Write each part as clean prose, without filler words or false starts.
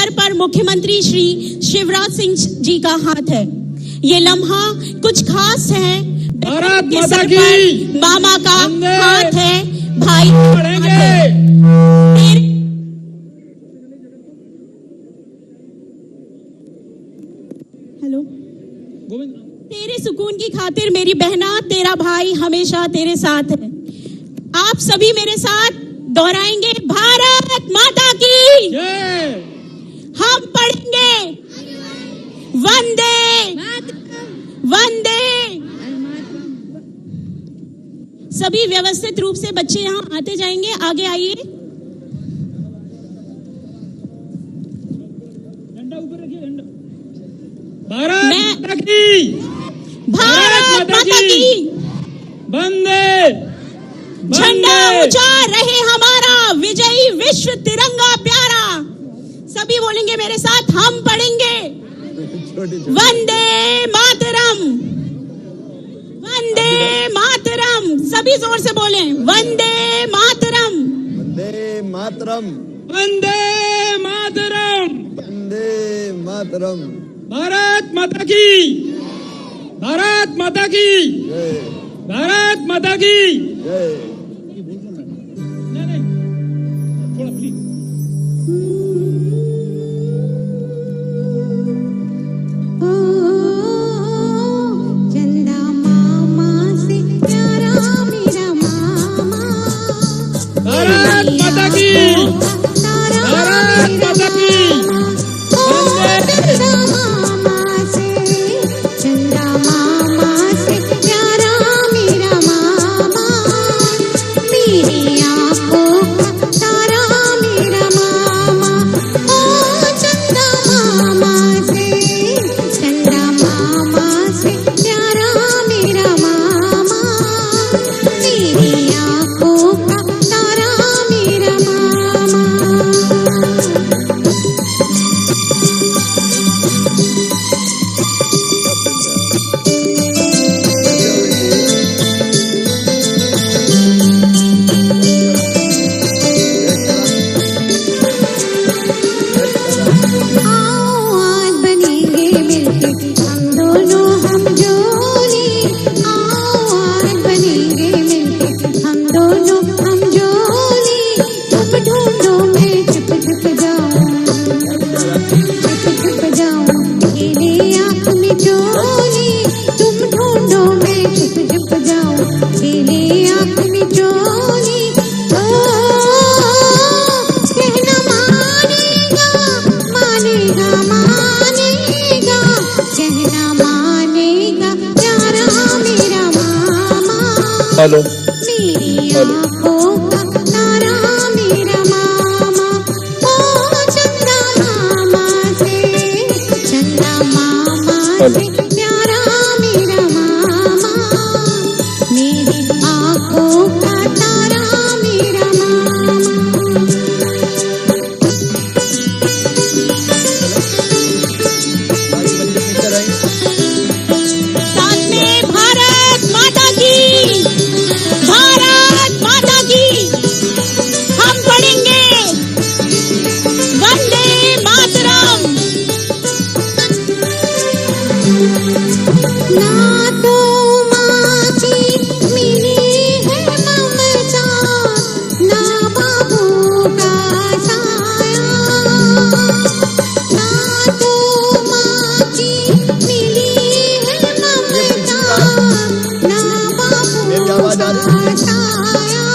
Sir पर मुख्यमंत्री श्री शिवराज सिंह जी का हाथ है। ये लम्हा कुछ खास है। भारत के माता सर की पर मामा का हाथ है, भाई बढ़ेंगे। हेलो, तेरे सुकून की खातिर मेरी बहना, तेरा भाई हमेशा तेरे साथ है। आप सभी मेरे साथ दोहराएंगे, भारत माता की जय। हम पढ़ेंगे वंदे वंदे। सभी व्यवस्थित रूप से बच्चे यहाँ आते जाएंगे। आगे आइए। डंडा ऊपर रखिए, डंडा। भारत माता की, भारत माता की वंदे। झंडा ऊंचा रहे हमारा, विजयी विश्व तिरंगा प्यारा। सभी बोलेंगे मेरे साथ, हम पढ़ेंगे वंदे मातरम, वंदे मातरम। सभी जोर से बोले, वंदे मातरम, वंदे मातरम, वंदे मातरम, वंदे मातरम। भारत माता की, भारत माता की, जय, भारत माता की जय। थोड़ा प्लीज। चंदा मामा से प्यारा मेरा मामा, भारत माता की, भारत माता की चंदा मामा से, चंदा मामा से प्यारा मेरा मामा, मेरी आंखों का तारा मेरा मामा। ओ चंदा मामा से, चंदा मामा से प्यारा मेरा मामा, मेरी आंखों का तारा मेरा मामा। आओ आज बनेंगे मिलके हम दोनों हम जोड़ी, आओ आज बनेंगे मिलके हम दोनों हम जोड़ी। तुम ढूंढो मैं चुप चुप जाऊं, चुप चुप जाऊं, अकेले आँख में चोली। तुम ढूंढो मैं चुप चुप जाऊं, अकेले आँख में चोली। ओ कहना मानेगा, मानेगा, मानेगा, कहना मानेगा प्यारा मेरा मामा, हेलो, मेरी आंखों का तारा मेरा मामा। ओ चंदा मामा से, चंदा मामा से प्यारा मेरा मामा, मेरी आंखों का तारा मेरा मामा। सारी बच्चे पीछे रहेंगे। साथ में भारत माता की, भारत माता की हम पढ़ेंगे वंदे मातरम। ना तो माँ की मिली है ममता, ना बाबू का साया, ना तो माँ की मिली है ममता, ना मेरी बाबू आवाज आ रही का है? साया।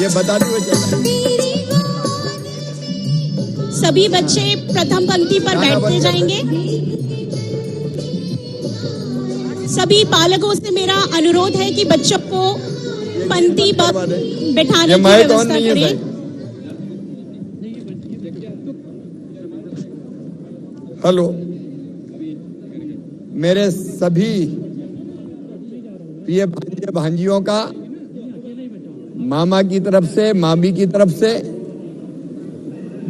ये बताते हुए चलना। तेरी सभी बच्चे प्रथम पंक्ति पर बैठते जाएंगे। सभी पालकों से मेरा अनुरोध है कि बच्चों को पंक्ति पर बैठाने ये की माइक ऑन व्यवस्था नहीं है करें। भाई। हेलो, मेरे सभी प्रिय भांजे भांजियों का मामा की तरफ से, मामी की तरफ से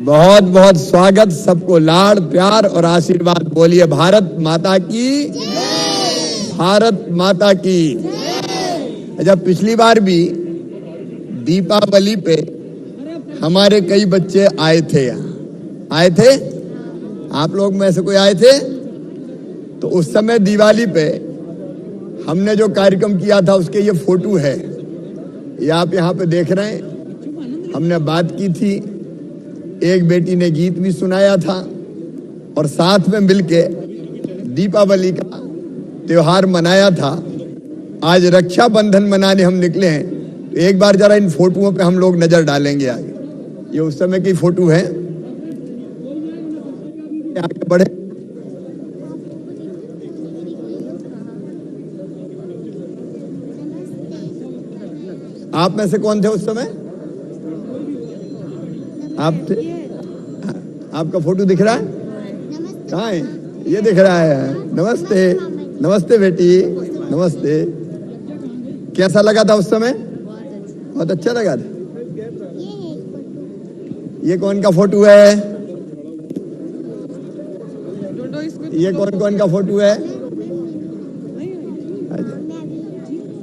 बहुत बहुत स्वागत। सबको लाड़ प्यार और आशीर्वाद। बोलिए भारत माता की, भारत माता की। जब पिछली बार भी दीपावली पे हमारे कई बच्चे आए थे, यहाँ आए थे। आप लोग में से कोई आए थे? तो उस समय दिवाली पे हमने जो कार्यक्रम किया था उसके ये फोटो है, ये आप यहाँ पे देख रहे हैं। हमने बात की थी, एक बेटी ने गीत भी सुनाया था और साथ में मिलके दीपावली का त्योहार मनाया था। आज रक्षाबंधन मनाने हम निकले हैं, तो एक बार जरा इन फोटोओं पे हम लोग नजर डालेंगे आगे। ये उस समय की फोटो है, आगे बढ़े। आप में से कौन थे उस समय? आप थे? आपका फोटो दिख रहा है? कहाँ है? ये दिख रहा है। नमस्ते, नमस्ते बेटी, नमस्ते। कैसा लगा था उस समय? बहुत अच्छा लगा था। ये कौन का फोटो है? ये कौन कौन का फोटो है?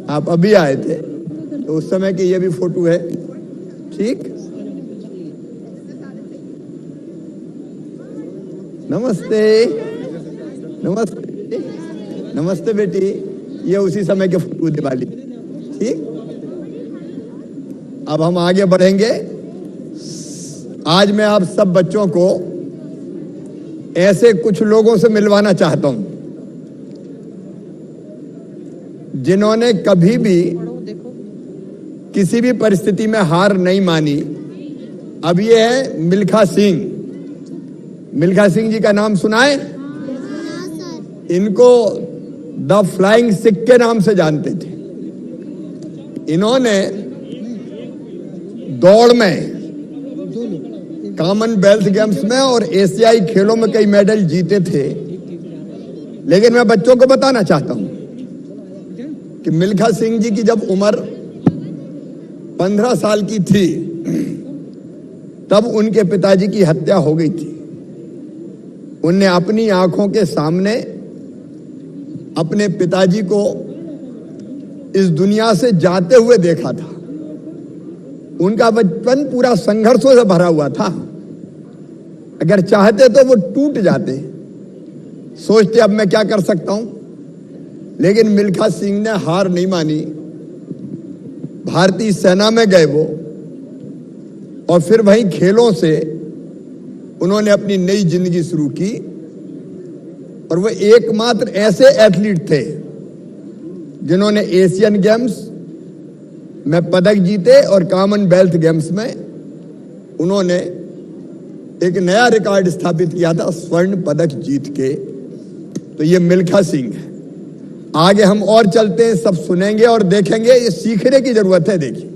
आप अभी आए थे तो उस समय की ये भी फोटो है। ठीक, नमस्ते, नमस्ते, नमस्ते बेटी। ये उसी समय के फोटो दिवाली। ठीक, अब हम आगे बढ़ेंगे। आज मैं आप सब बच्चों को ऐसे कुछ लोगों से मिलवाना चाहता हूं जिन्होंने कभी भी किसी भी परिस्थिति में हार नहीं मानी। अब ये है मिल्खा सिंह। मिल्खा सिंह जी का नाम सुना है? इनको द फ्लाइंग सिख के नाम से जानते थे। इन्होंने दौड़ में, कॉमनवेल्थ गेम्स में और एशियाई खेलों में कई मेडल जीते थे। लेकिन मैं बच्चों को बताना चाहता हूं कि मिल्खा सिंह जी की जब उम्र 15 साल की थी तब उनके पिताजी की हत्या हो गई थी। उनने अपनी आंखों के सामने अपने पिताजी को इस दुनिया से जाते हुए देखा था। उनका बचपन पूरा संघर्षों से भरा हुआ था। अगर चाहते तो वो टूट जाते, सोचते अब मैं क्या कर सकता हूं। लेकिन मिल्खा सिंह ने हार नहीं मानी। भारतीय सेना में गए वो, और फिर वहीं खेलों से उन्होंने अपनी नई जिंदगी शुरू की। और वो एकमात्र ऐसे एथलीट थे जिन्होंने एशियन गेम्स में पदक जीते और कॉमनवेल्थ गेम्स में उन्होंने एक नया रिकॉर्ड स्थापित किया था, स्वर्ण पदक जीत के। तो ये मिल्खा सिंह है। आगे हम और चलते हैं, सब सुनेंगे और देखेंगे। ये सीखने की जरूरत है। देखिए,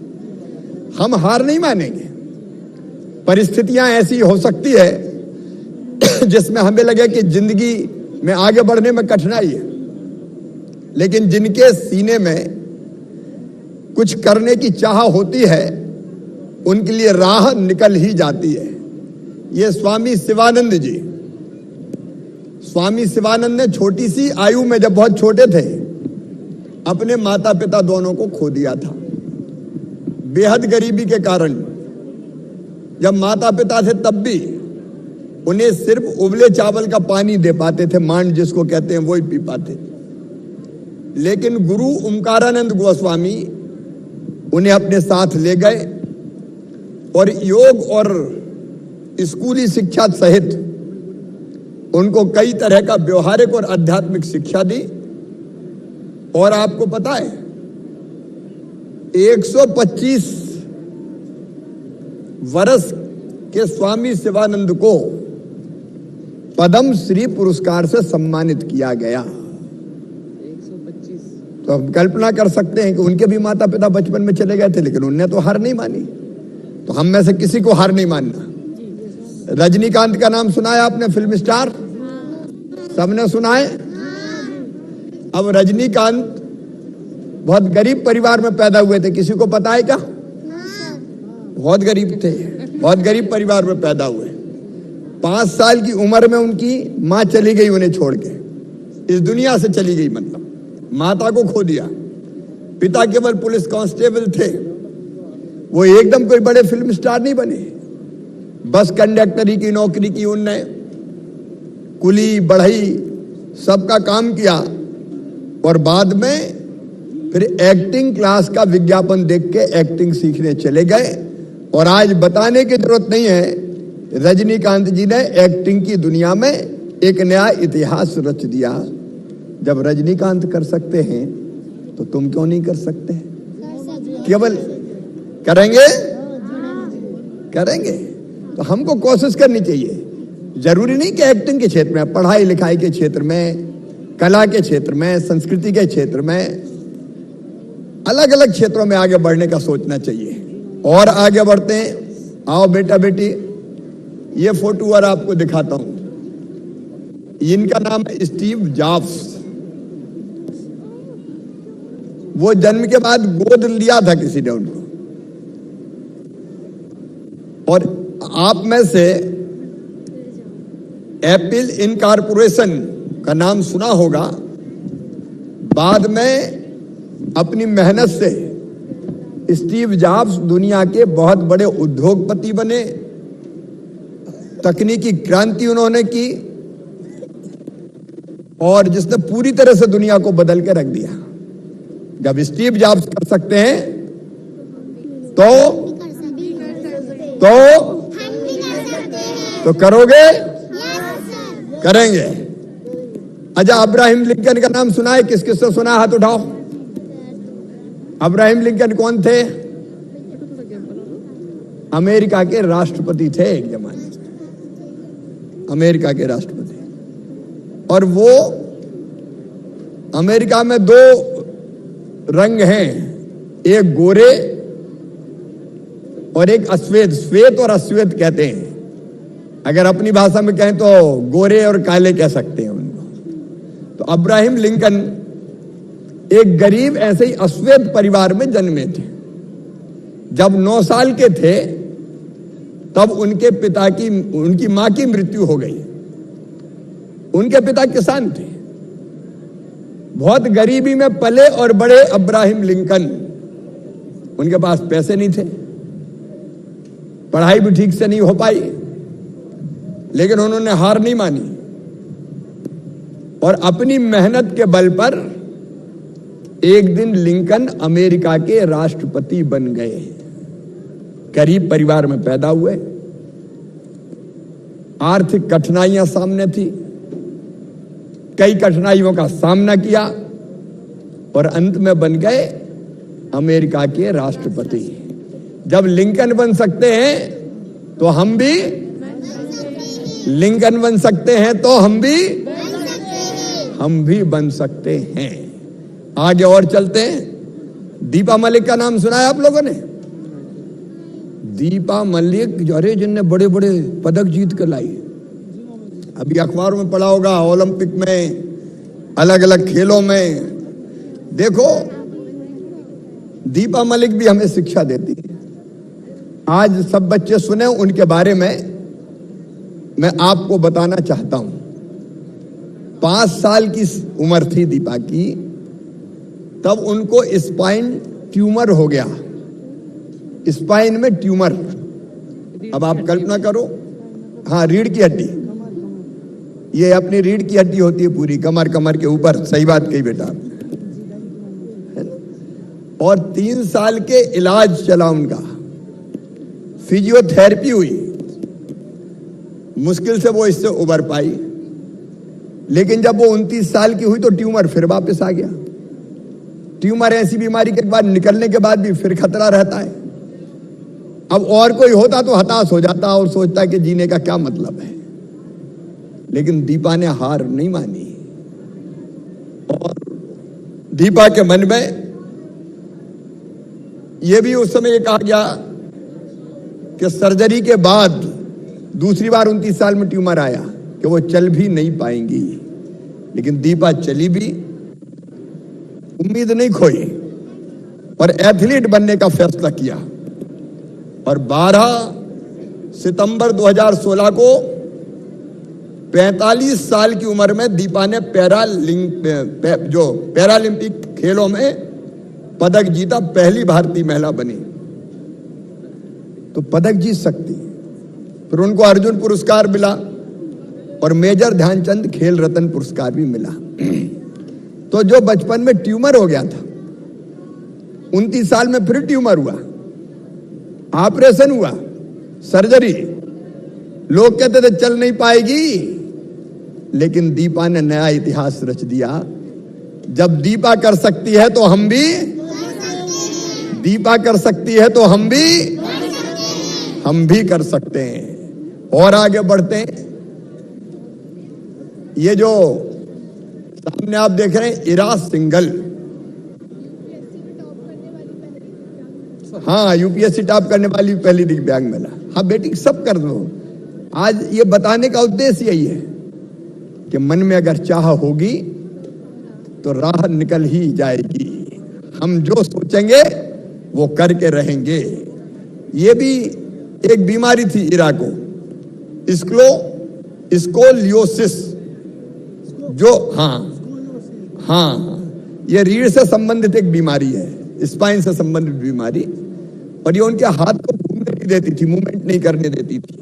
हम हार नहीं मानेंगे। परिस्थितियां ऐसी हो सकती है जिसमें हमें लगे कि जिंदगी में आगे बढ़ने में कठिनाई है, लेकिन जिनके सीने में कुछ करने की चाह होती है उनके लिए राह निकल ही जाती है। ये स्वामी शिवानंद जी, स्वामी शिवानंद ने छोटी सी आयु में, जब बहुत छोटे थे, अपने माता पिता दोनों को खो दिया था। बेहद गरीबी के कारण जब माता पिता थे तब भी उन्हें सिर्फ उबले चावल का पानी दे पाते थे, मांड जिसको कहते हैं, वही पी पाते। लेकिन गुरु ओमकारानंद गोस्वामी उन्हें अपने साथ ले गए और योग और स्कूली शिक्षा सहित उनको कई तरह का व्यवहारिक और आध्यात्मिक शिक्षा दी। और आपको पता है 125 वर्ष के स्वामी शिवानंद को पद्म श्री पुरस्कार से सम्मानित किया गया। तो हम कल्पना कर सकते हैं कि उनके भी माता पिता बचपन में चले गए थे, लेकिन उनने तो हार नहीं मानी। तो हम में से किसी को हार नहीं मानना। रजनीकांत का नाम सुना है आपने? फिल्म स्टार सबने सुना है। अब रजनीकांत बहुत गरीब परिवार में पैदा हुए थे। किसी को पता है क्या? बहुत गरीब थे, बहुत गरीब परिवार में पैदा हुए। 5 साल की उम्र में उनकी मां चली गई, उन्हें छोड़ के इस दुनिया से चली गई। मतलब माता को खो दिया। पिता केवल पुलिस कांस्टेबल थे। वो एकदम कोई बड़े फिल्म स्टार नहीं बने। बस कंडक्टरी की नौकरी की उनने कुली बढ़ई सबका काम किया और बाद में फिर एक्टिंग क्लास का विज्ञापन देख के एक्टिंग सीखने चले गए। और आज बताने की जरूरत नहीं है, रजनीकांत जी ने एक्टिंग की दुनिया में एक नया इतिहास रच दिया। जब रजनीकांत कर सकते हैं तो तुम क्यों नहीं कर सकते? केवल करेंगे करेंगे तो हमको कोशिश करनी चाहिए। जरूरी नहीं कि एक्टिंग के क्षेत्र में, पढ़ाई लिखाई के क्षेत्र में, कला के क्षेत्र में, संस्कृति के क्षेत्र में, अलग अलग क्षेत्रों में आगे बढ़ने का सोचना चाहिए। और आगे बढ़ते हैं। आओ बेटा बेटी, ये फोटो और आपको दिखाता हूं। इनका नाम है स्टीव जॉब्स। वो जन्म के बाद गोद लिया था किसी ने उनको। और आप में से एप्पल इनकॉर्पोरेशन का नाम सुना होगा। बाद में अपनी मेहनत से स्टीव जॉब्स दुनिया के बहुत बड़े उद्योगपति बने। तकनीकी क्रांति उन्होंने की और जिसने पूरी तरह से दुनिया को बदल के रख दिया। जब स्टीव जॉब्स कर सकते हैं तो करोगे? करेंगे। अच्छा, अब्राहम लिंकन का नाम सुना है? किस किस से सुना? हाथ उठाओ। अब्राहम लिंकन कौन थे? अमेरिका के राष्ट्रपति थे एक जमाने में, अमेरिका के राष्ट्रपति। और वो अमेरिका में दो रंग हैं, एक गोरे और एक अश्वेत। श्वेत और अश्वेत कहते हैं। अगर अपनी भाषा में कहें तो गोरे और काले कह सकते हैं उनको। तो अब्राहम लिंकन एक गरीब ऐसे ही अश्वेत परिवार में जन्मे थे। जब 9 साल के थे तब उनकी मां की मृत्यु हो गई। उनके पिता किसान थे, बहुत गरीबी में पले और बड़े अब्राहम लिंकन। उनके पास पैसे नहीं थे, पढ़ाई भी ठीक से नहीं हो पाई, लेकिन उन्होंने हार नहीं मानी और अपनी मेहनत के बल पर एक दिन लिंकन अमेरिका के राष्ट्रपति बन गए। गरीब परिवार में पैदा हुए, आर्थिक कठिनाइयां सामने थी, कई कठिनाइयों का सामना किया और अंत में बन गए अमेरिका के राष्ट्रपति। जब लिंकन बन सकते हैं तो हम भी लिंकन बन सकते हैं, तो हम भी बन सकते हैं। आगे और चलते हैं। दीपा मलिक का नाम सुना है आप लोगों ने? दीपा मलिक अरे जिनने बड़े बड़े पदक जीत कर लाई। अभी अखबारों में पढ़ा होगा, ओलंपिक में, अलग अलग खेलों में। देखो, दीपा मलिक भी हमें शिक्षा देती है। आज सब बच्चे सुने उनके बारे में मैं आपको बताना चाहता हूं। 5 साल की उम्र थी दीपा की, तब उनको स्पाइन ट्यूमर हो गया। स्पाइन में ट्यूमर। अब आप कल्पना करो, हाँ, रीढ़ की हड्डी, ये अपनी रीढ़ की हड्डी होती है पूरी, कमर के ऊपर। सही बात कही बेटा आपने। और 3 साल के इलाज चला उनका, फिजियोथेरेपी हुई, मुश्किल से वो इससे उबर पाई। लेकिन जब वो 29 साल की हुई तो ट्यूमर फिर वापस आ गया। ट्यूमर ऐसी बीमारी के बाद निकलने के बाद भी फिर खतरा रहता है। अब और कोई होता तो हताश हो जाता और सोचता कि जीने का क्या मतलब है, लेकिन दीपा ने हार नहीं मानी। और दीपा के मन में यह भी उस समय कहा गया कि सर्जरी के बाद दूसरी बार 29 साल में ट्यूमर आया कि वो चल भी नहीं पाएंगी। लेकिन दीपा चली भी, उम्मीद नहीं खोई और एथलीट बनने का फैसला किया। और 12 सितंबर 2016 को 45 साल की उम्र में दीपा ने पैरालंपिक खेलों में पदक जीता, पहली भारतीय महिला बनी। तो पदक जीत सकती। फिर उनको अर्जुन पुरस्कार मिला और मेजर ध्यानचंद खेल रत्न पुरस्कार भी मिला। तो जो बचपन में ट्यूमर हो गया था, 29 साल में फिर ट्यूमर हुआ, ऑपरेशन हुआ, सर्जरी, लोग कहते थे चल नहीं पाएगी, लेकिन दीपा ने नया इतिहास रच दिया। जब दीपा कर सकती है तो हम भी, दीपा कर सकती है तो हम भी कर सकते हैं। और आगे बढ़ते हैं। ये जो सामने आप देख रहे हैं इरा सिंघल, हाँ यूपीएससी टॉप करने वाली पहली दिव्यांग महिला। हाँ बेटी सब कर दो। आज ये बताने का उद्देश्य यही है कि मन में अगर चाह होगी तो राह निकल ही जाएगी। हम जो सोचेंगे वो करके रहेंगे। ये भी एक बीमारी थी इरा को, स्कोलियोसिस, जो हाँ ये रीढ़ से संबंधित एक बीमारी है, स्पाइन से संबंधित बीमारी। और ये उनके हाथ को घूमने नहीं देती थी, मूवमेंट नहीं करने देती थी।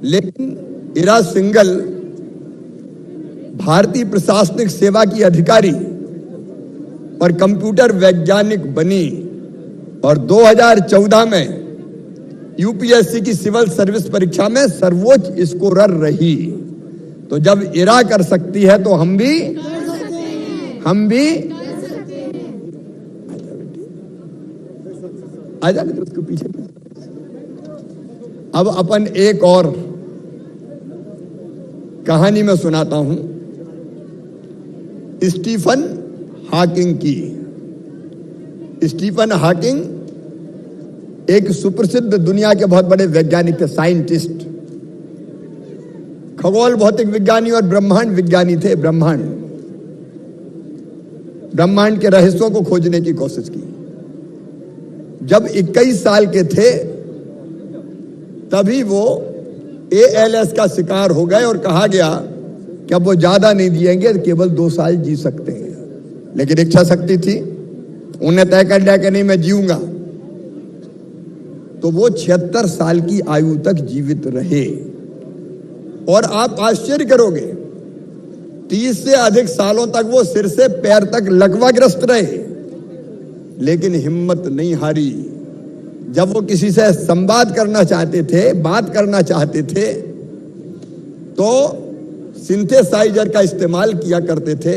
लेकिन इरा सिंघल भारतीय प्रशासनिक सेवा की अधिकारी और कंप्यूटर वैज्ञानिक बनी और 2014 में यूपीएससी की सिविल सर्विस परीक्षा में सर्वोच्च स्कोरर रही। तो जब इरा कर सकती है तो हम भी आजा बेटे उसको पीछे। अब अपन एक और कहानी में सुनाता हूं स्टीफन हॉकिंग की। स्टीफन हॉकिंग एक सुप्रसिद्ध दुनिया के बहुत बड़े वैज्ञानिक थे, साइंटिस्ट, खगोल भौतिक विज्ञानी और ब्रह्मांड विज्ञानी थे। ब्रह्मांड के रहस्यों को खोजने की कोशिश की। जब 21 साल के थे तभी वो ALS का शिकार हो गए और कहा गया कि अब वो ज्यादा नहीं जिएंगे, केवल 2 साल जी सकते हैं। लेकिन इच्छा शक्ति थी, उन्हें तय कर लिया कि नहीं मैं जीऊंगा। तो वो 76 साल की आयु तक जीवित रहे। और आप आश्चर्य करोगे, 30 से अधिक सालों तक वो सिर से पैर तक लकवाग्रस्त रहे, लेकिन हिम्मत नहीं हारी। जब वो किसी से संवाद करना चाहते थे, बात करना चाहते थे, तो सिंथेसाइजर का इस्तेमाल किया करते थे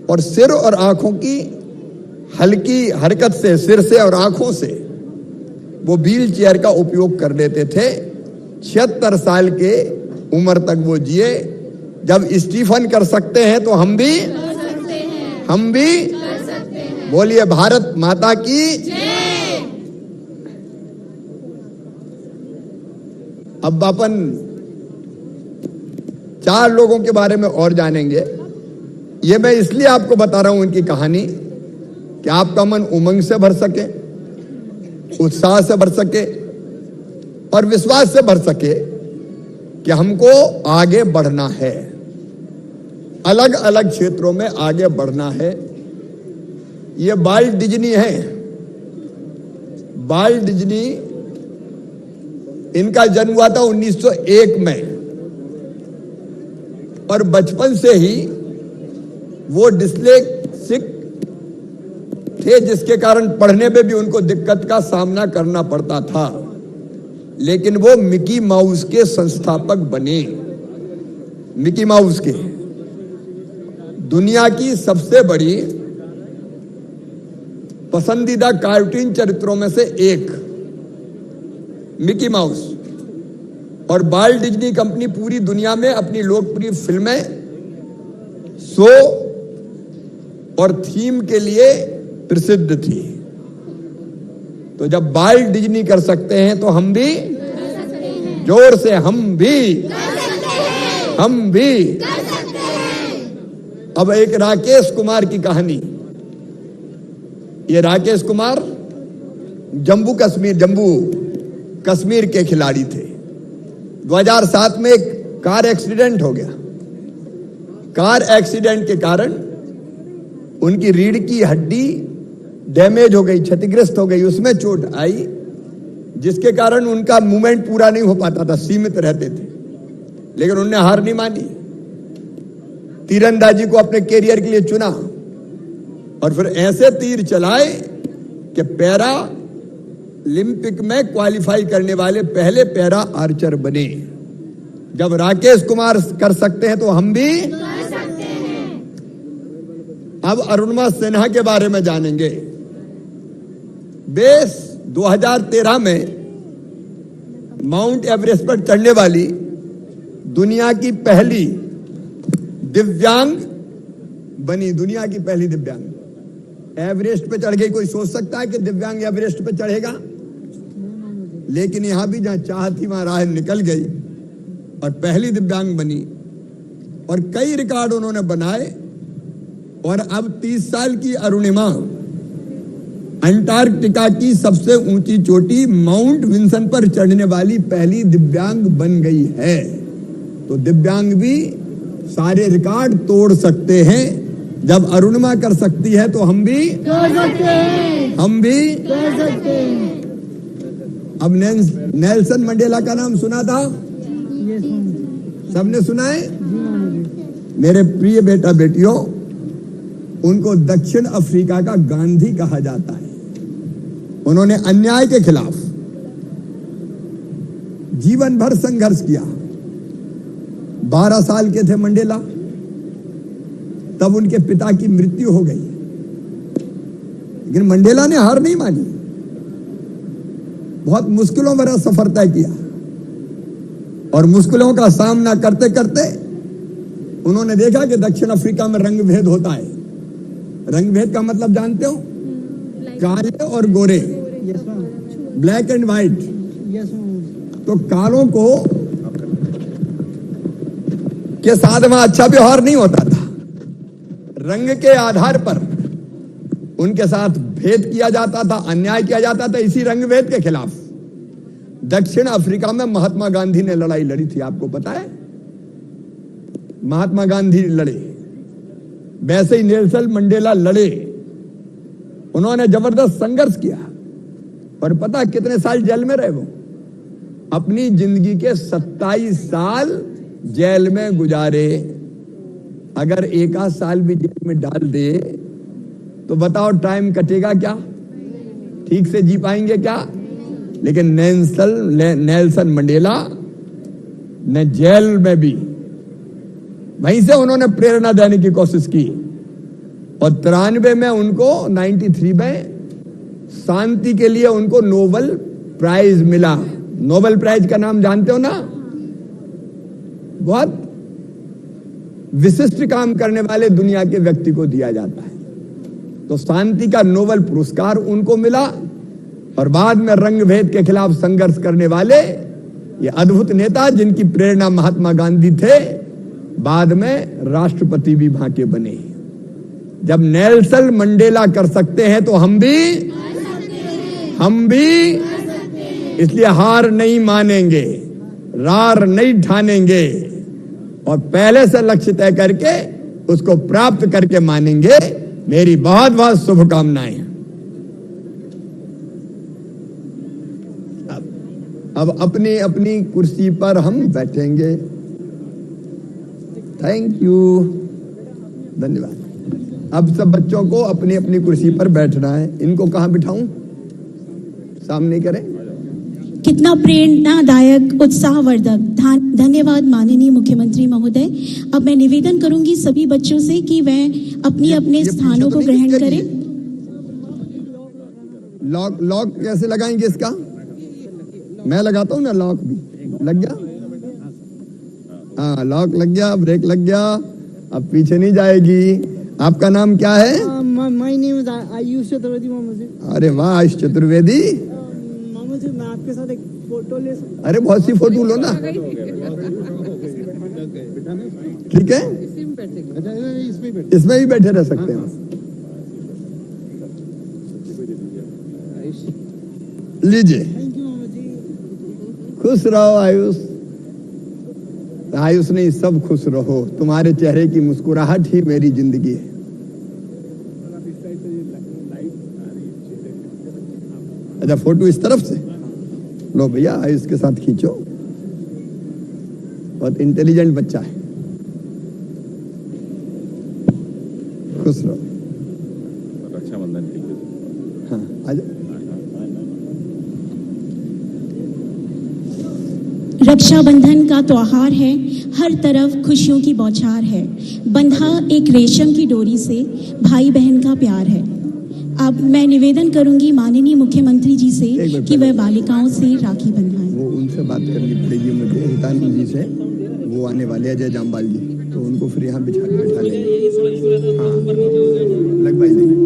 और सिर और आंखों की हल्की हरकत से, सिर से और आंखों से वो व्हील चेयर का उपयोग कर लेते थे। 76 साल के उम्र तक वो जिए। जब स्टीफन कर सकते हैं तो हम भी बोलिए भारत माता की जय। अब अपन 4 लोगों के बारे में और जानेंगे। ये मैं इसलिए आपको बता रहा हूं इनकी कहानी कि आपका मन उमंग से भर सके, उत्साह से भर सके और विश्वास से भर सके कि हमको आगे बढ़ना है, अलग अलग क्षेत्रों में आगे बढ़ना है। ये वाल्ट डिज्नी है। वाल्ट डिज्नी, इनका जन्म हुआ था 1901 में और बचपन से ही वो डिस्लेक्सिक थे, जिसके कारण पढ़ने में भी उनको दिक्कत का सामना करना पड़ता था। लेकिन वो मिकी माउस के संस्थापक बने। मिकी माउस के दुनिया की सबसे बड़ी पसंदीदा कार्टून चरित्रों में से एक मिकी माउस। और वाल्ट डिज्नी कंपनी पूरी दुनिया में अपनी लोकप्रिय फिल्में, शो और थीम के लिए प्रसिद्ध थी। तो जब वाल्ट डिज्नी कर सकते हैं तो हम भी जोर से हम भी अब एक राकेश कुमार की कहानी। ये राकेश कुमार जम्मू कश्मीर के खिलाड़ी थे। 2007 में एक कार एक्सीडेंट हो गया। कार एक्सीडेंट के कारण उनकी रीढ़ की हड्डी डैमेज हो गई, क्षतिग्रस्त हो गई, उसमें चोट आई, जिसके कारण उनका मूवमेंट पूरा नहीं हो पाता था, सीमित रहते थे। लेकिन उन्होंने हार नहीं मानी, तीरंदाजी को अपने कैरियर के लिए चुना और फिर ऐसे तीर चलाए कि पैरा ओलंपिक में क्वालिफाई करने वाले पहले पैरा आर्चर बने। जब राकेश कुमार कर सकते हैं तो हम भी कर सकते हैं। अब अरुणिमा सिन्हा के बारे में जानेंगे। बेस 2013 में माउंट एवरेस्ट पर चढ़ने वाली दुनिया की पहली दिव्यांग बनी, दुनिया की पहली दिव्यांग। एवरेस्ट पे चढ़ गई। कोई सोच सकता है कि दिव्यांग एवरेस्ट पे चढ़ेगा? लेकिन यहां भी जहां चाह थी वहां राह निकल गई और पहली दिव्यांग बनी और कई रिकॉर्ड उन्होंने बनाए। और अब 30 साल की अरुणिमा अंटार्कटिका की सबसे ऊंची चोटी माउंट विंसन पर चढ़ने वाली पहली दिव्यांग बन गई है। तो दिव्यांग भी सारे रिकॉर्ड तोड़ सकते हैं। जब अरुणिमा कर सकती है तो हम भी कर सकते हैं, हम भी कर सकते हैं। अब नेल्सन मंडेला का नाम सुना था? सबने सुना है? मेरे प्रिय बेटा बेटियों, उनको दक्षिण अफ्रीका का गांधी कहा जाता है। उन्होंने अन्याय के खिलाफ जीवन भर संघर्ष किया। 12 साल के थे मंडेला, तब उनके पिता की मृत्यु हो गई, लेकिन मंडेला ने हार नहीं मानी। बहुत मुश्किलों भरा सफर तय किया और मुश्किलों का सामना करते करते उन्होंने देखा कि दक्षिण अफ्रीका में रंग भेद होता है। रंग भेद का मतलब जानते हो? काले और गोरे, ब्लैक एंड व्हाइट। तो कालों को के साथ वहां अच्छा व्यवहार नहीं होता था। रंग के आधार पर उनके साथ भेद किया जाता था, अन्याय किया जाता था। इसी रंग भेद के खिलाफ दक्षिण अफ्रीका में महात्मा गांधी ने लड़ाई लड़ी थी। आपको पता है? महात्मा गांधी लड़े, वैसे ही नेल्सन मंडेला लड़े। उन्होंने जबरदस्त संघर्ष किया और पता कितने साल जेल में रहे वो? अपनी जिंदगी के 27 साल जेल में गुजारे। अगर एक आध साल भी जेल में डाल दे तो बताओ टाइम कटेगा क्या? ठीक से जी पाएंगे क्या? लेकिन नेल्सन मंडेला ने जेल में भी वहीं से उन्होंने प्रेरणा देने की कोशिश की और 93 में उनको 93 में शांति के लिए उनको नोबेल प्राइज मिला। नोबेल प्राइज का नाम जानते हो ना? बहुत विशिष्ट काम करने वाले दुनिया के व्यक्ति को दिया जाता है। तो शांति का नोबेल पुरस्कार उनको मिला और बाद में रंग भेद के खिलाफ संघर्ष करने वाले ये अद्भुत नेता, जिनकी प्रेरणा महात्मा गांधी थे, बाद में राष्ट्रपति भी वहां के बने। जब नेल्सन मंडेला कर सकते हैं तो हम भी इसलिए हार नहीं मानेंगे, रार नहीं ठानेंगे और पहले से लक्ष्य तय करके उसको प्राप्त करके मानेंगे। मेरी बहुत बहुत शुभकामनाएं। अब अपनी अपनी कुर्सी पर हम बैठेंगे। थैंक यू, धन्यवाद। अब सब बच्चों को अपनी अपनी कुर्सी पर बैठना है। इनको कहां बिठाऊं? सामने करें। कितना प्रेरणादायक, उत्साहवर्धक। धन्यवाद माननीय मुख्यमंत्री महोदय। अब मैं निवेदन करूंगी सभी बच्चों से कि वह अपने अपने स्थानों को ग्रहण करें। लॉक कैसे लगाएंगे इसका? मैं लगाता हूं ना, लॉक भी लग गया। हाँ, लॉक लग गया, ब्रेक लग गया। अब पीछे नहीं जाएगी। आपका नाम क्या है? My name is Ayush Chaturvedi मामा जी। अरे वाह, आयुष चतुर्वेदी। मामा जी, मैं आपके साथ एक फोटो ले सकता हूं? अरे बहुत सी फोटो लो ना। ठीक है, इसमें भी बैठे रह सकते हैं। लीजिए, थैंक यू मामा जी। खुश रहो आयुष। आयुष नहीं, सब खुश रहो। तुम्हारे चेहरे की मुस्कुराहट ही मेरी जिंदगी है। अच्छा, फोटो इस तरफ से लो भैया, आयुष के साथ खींचो बहुत इंटेलिजेंट बच्चा है, खुश रहो। रक्षाबंधन के लिए हाँ आज रक्षाबंधन का त्योहार है, हर तरफ खुशियों की बौछार है। बंधा एक रेशम की डोरी से भाई बहन का प्यार है। अब मैं निवेदन करूंगी माननीय मुख्यमंत्री जी से कि वह बालिकाओं से राखी बंधवाएं। वो उनसे बात करनी पड़ेगी मुझे, हितानी जी से। वो आने वाले हैं, जय जामबाल जी, तो उनको फिर यहाँ बैठा लेंगे। हाँ लग भाई देंगे।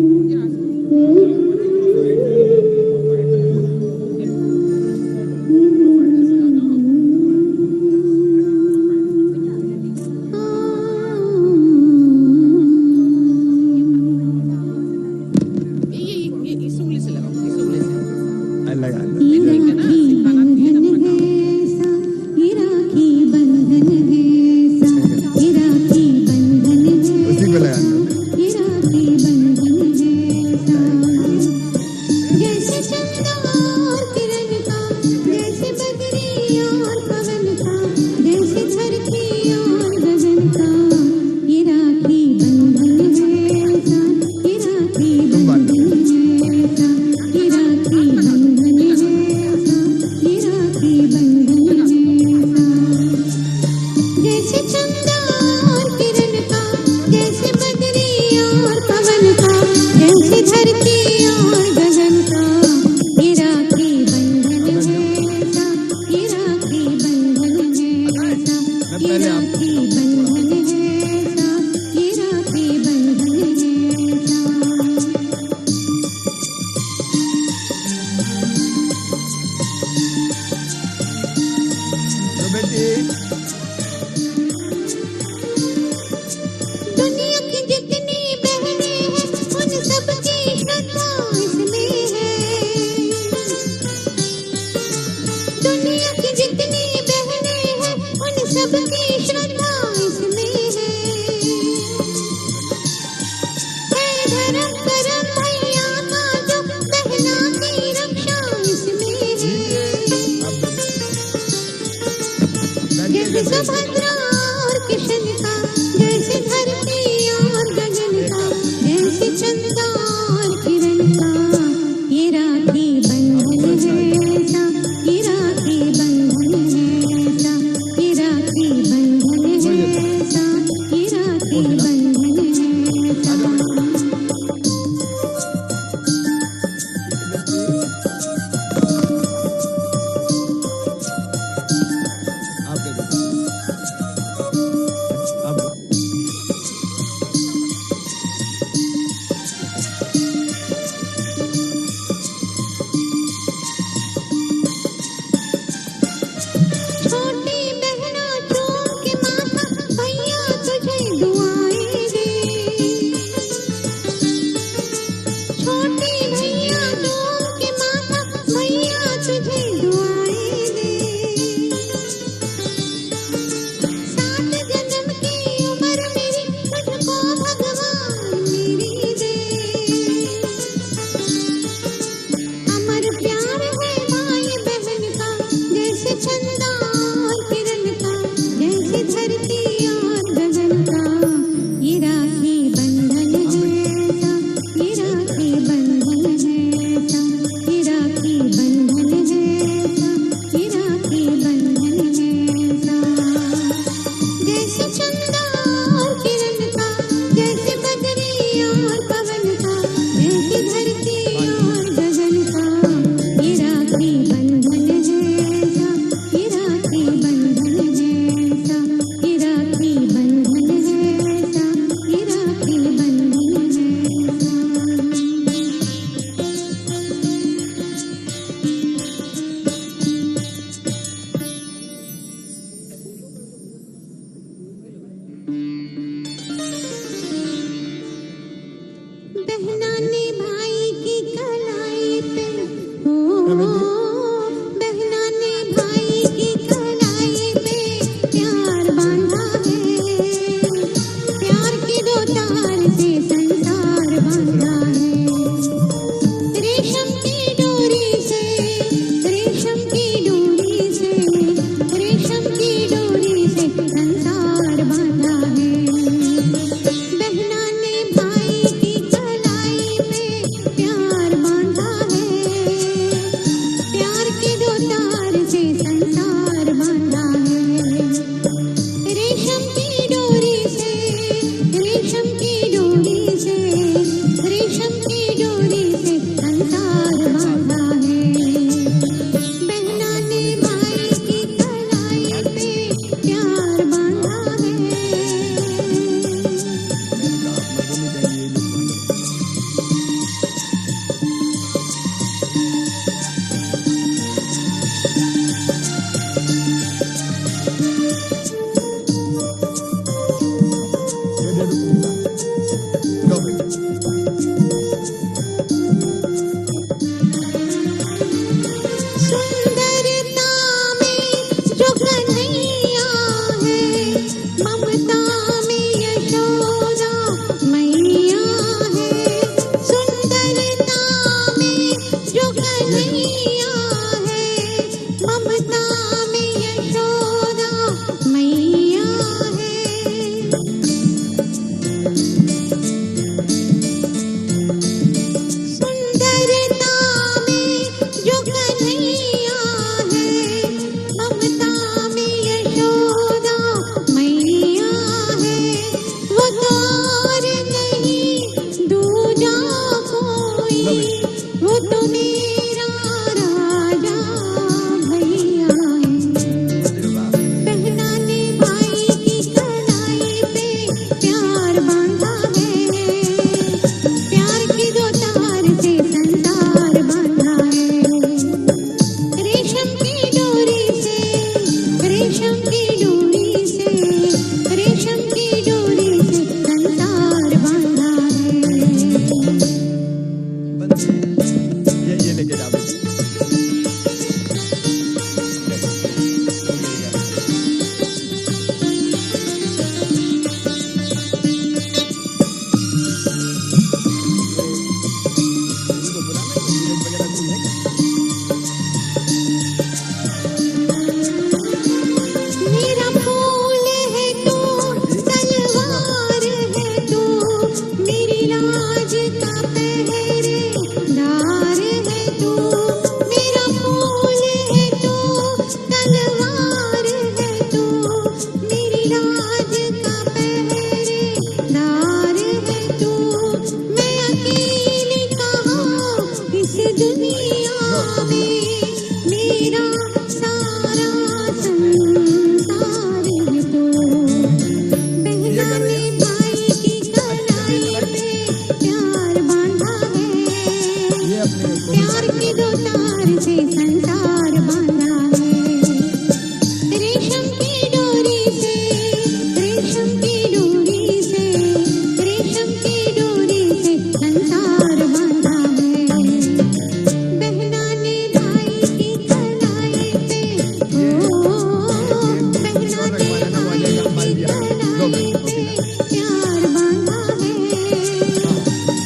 से प्यार बांधा है,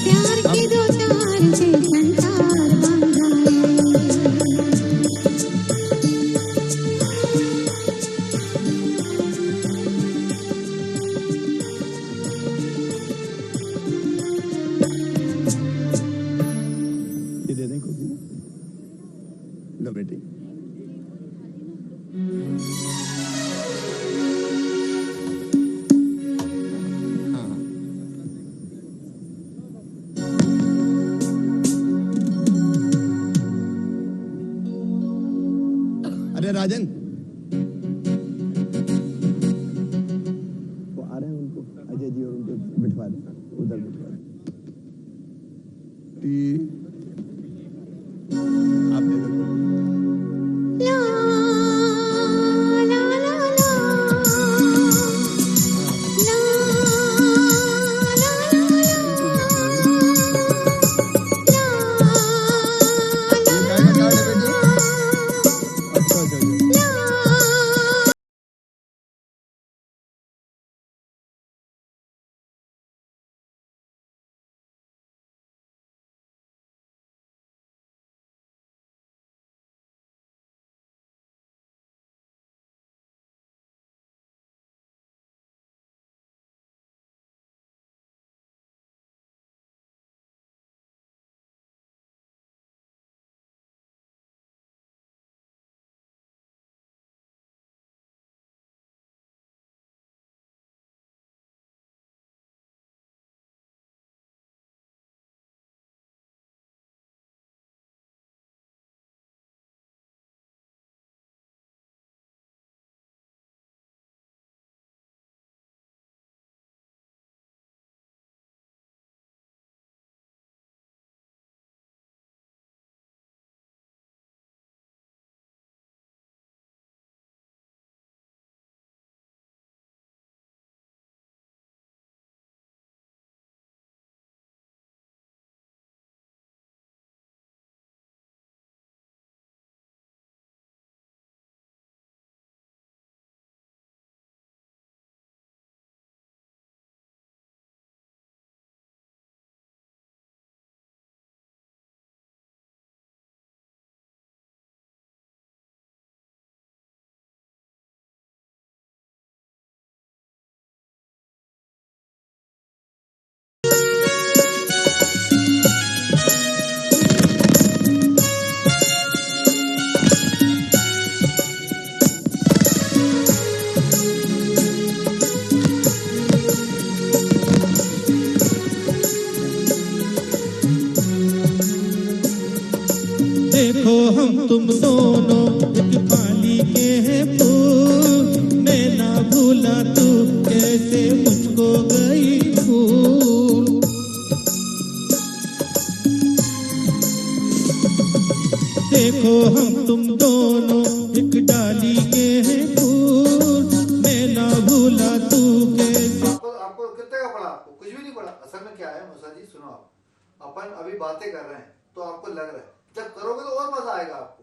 प्यार के दो तार से संसार बांधा ये दे दें कॉफी। लो बेटी। हाँ हाँ। अरे राजन, वो आ रहे हैं, उनको अजय जी और उनको बिठवा दे, उधर बिठवा दे। आप दे दो। ला ला ला ला ला अच्छा अच्छा अच्छा। देखो हम तुम दोनों एक थाली के हैं फूल, मैं ना भूला तू कैसे मुझको गई भूल। देखो हम तुम दोनों एक डाली के हैं फूल, मैं ना भूला तू कैसे। आपको कितने का पड़ा? आपको कुछ भी नहीं पड़ा। असल में क्या है मूसा जी, सुनो आप, अपन अभी बातें कर रहे हैं तो आपको लग रहा है, जब करोगे तो और मजा आएगा आपको।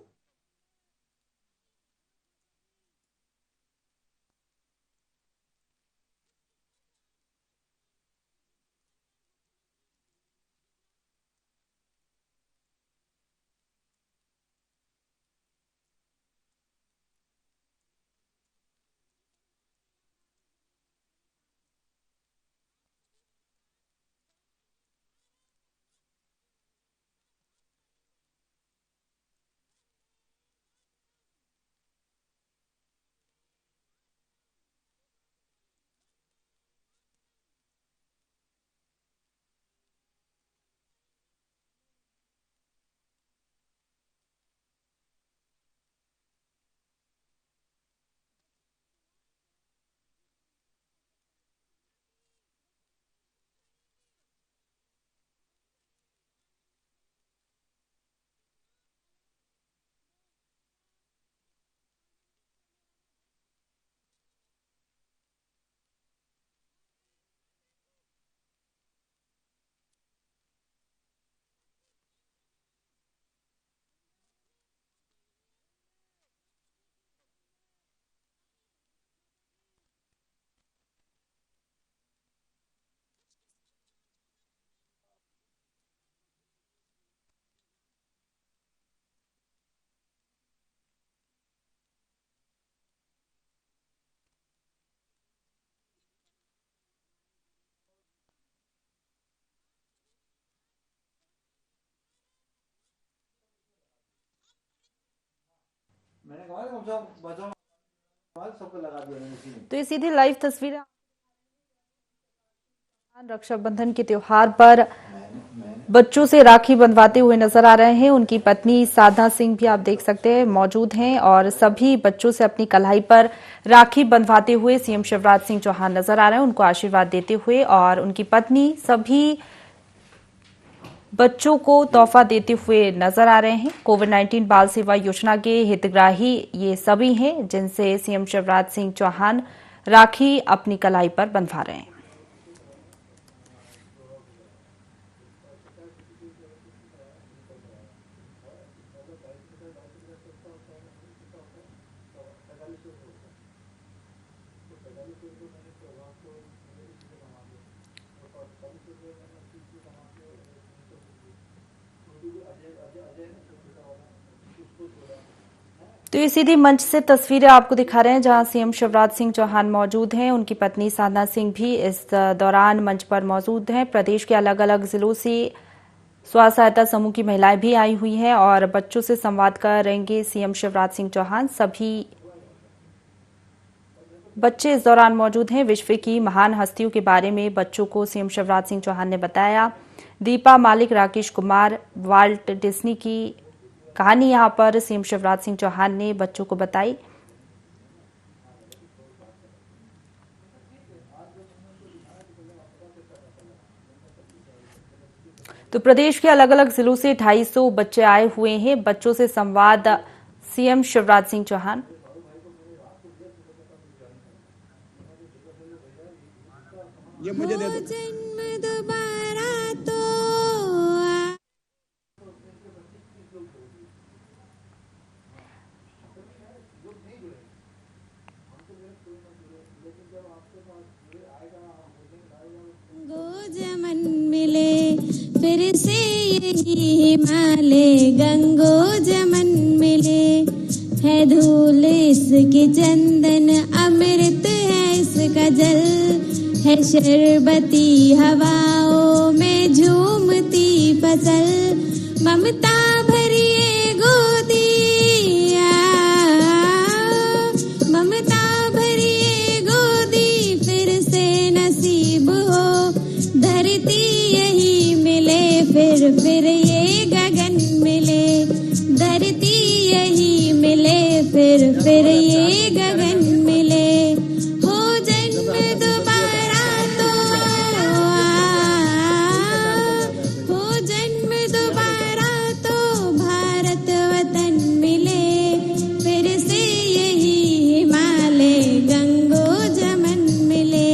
मैंने कहा कम से कम बचाओ सबको लगा दिया मैंने इसी में। तो ये सीधी लाइव तस्वीरें रक्षाबंधन के त्योहार पर बच्चों से राखी बंधवाते हुए नजर आ रहे हैं। उनकी पत्नी साधना सिंह भी आप देख सकते हैं मौजूद हैं और सभी बच्चों से अपनी कलाई पर राखी बंधवाते हुए सीएम शिवराज सिंह चौहान नजर आ रहे हैं, उनको आशीर्वाद देते हुए। और उनकी पत्नी सभी बच्चों को तोहफा देते हुए नजर आ रहे हैं। कोविड-19 बाल सेवा योजना के हितग्राही ये सभी हैं जिनसे सीएम शिवराज सिंह चौहान राखी अपनी कलाई पर बंधवा रहे हैं। तो ये सीधी मंच से तस्वीरें आपको दिखा रहे हैं जहां सीएम शिवराज सिंह चौहान मौजूद हैं। उनकी पत्नी साधना सिंह भी इस दौरान मंच पर मौजूद हैं। प्रदेश के अलग अलग जिलों से स्वयं सहायता समूह की महिलाएं भी आई हुई हैं और बच्चों से संवाद करेंगे सीएम शिवराज सिंह चौहान। सभी बच्चे इस दौरान मौजूद हैं। विश्व की महान हस्तियों के बारे में बच्चों को सीएम शिवराज सिंह चौहान ने बताया। दीपा मालिक, राकेश कुमार, वाल्ट डिज्नी की कहानी यहां पर सीएम शिवराज सिंह चौहान ने बच्चों को बताई। तो प्रदेश के अलग अलग जिलों से 250 बच्चे आए हुए हैं। बच्चों से संवाद सीएम शिवराज सिंह चौहान। ये मुझे दे दो। जन्म दोबारा तो गंगोजमन मिले फिर से यही हिमालय गंगोजमन मिले है धूल इसके चंदन अमृत है इसका जल है शरबती हवाओं में झूमती फसल ममता भरी ये गोदिया ममता भरी ये गोदी फिर से नसीब हो धरती यही मिले फिर ये गगन मिले धरती यही मिले फिर ये गगन मिले हो जन्म दोबारा तो हो जन्म दोबारा तो भारत वतन मिले फिर से यही हिमालय गंगोजमन मिले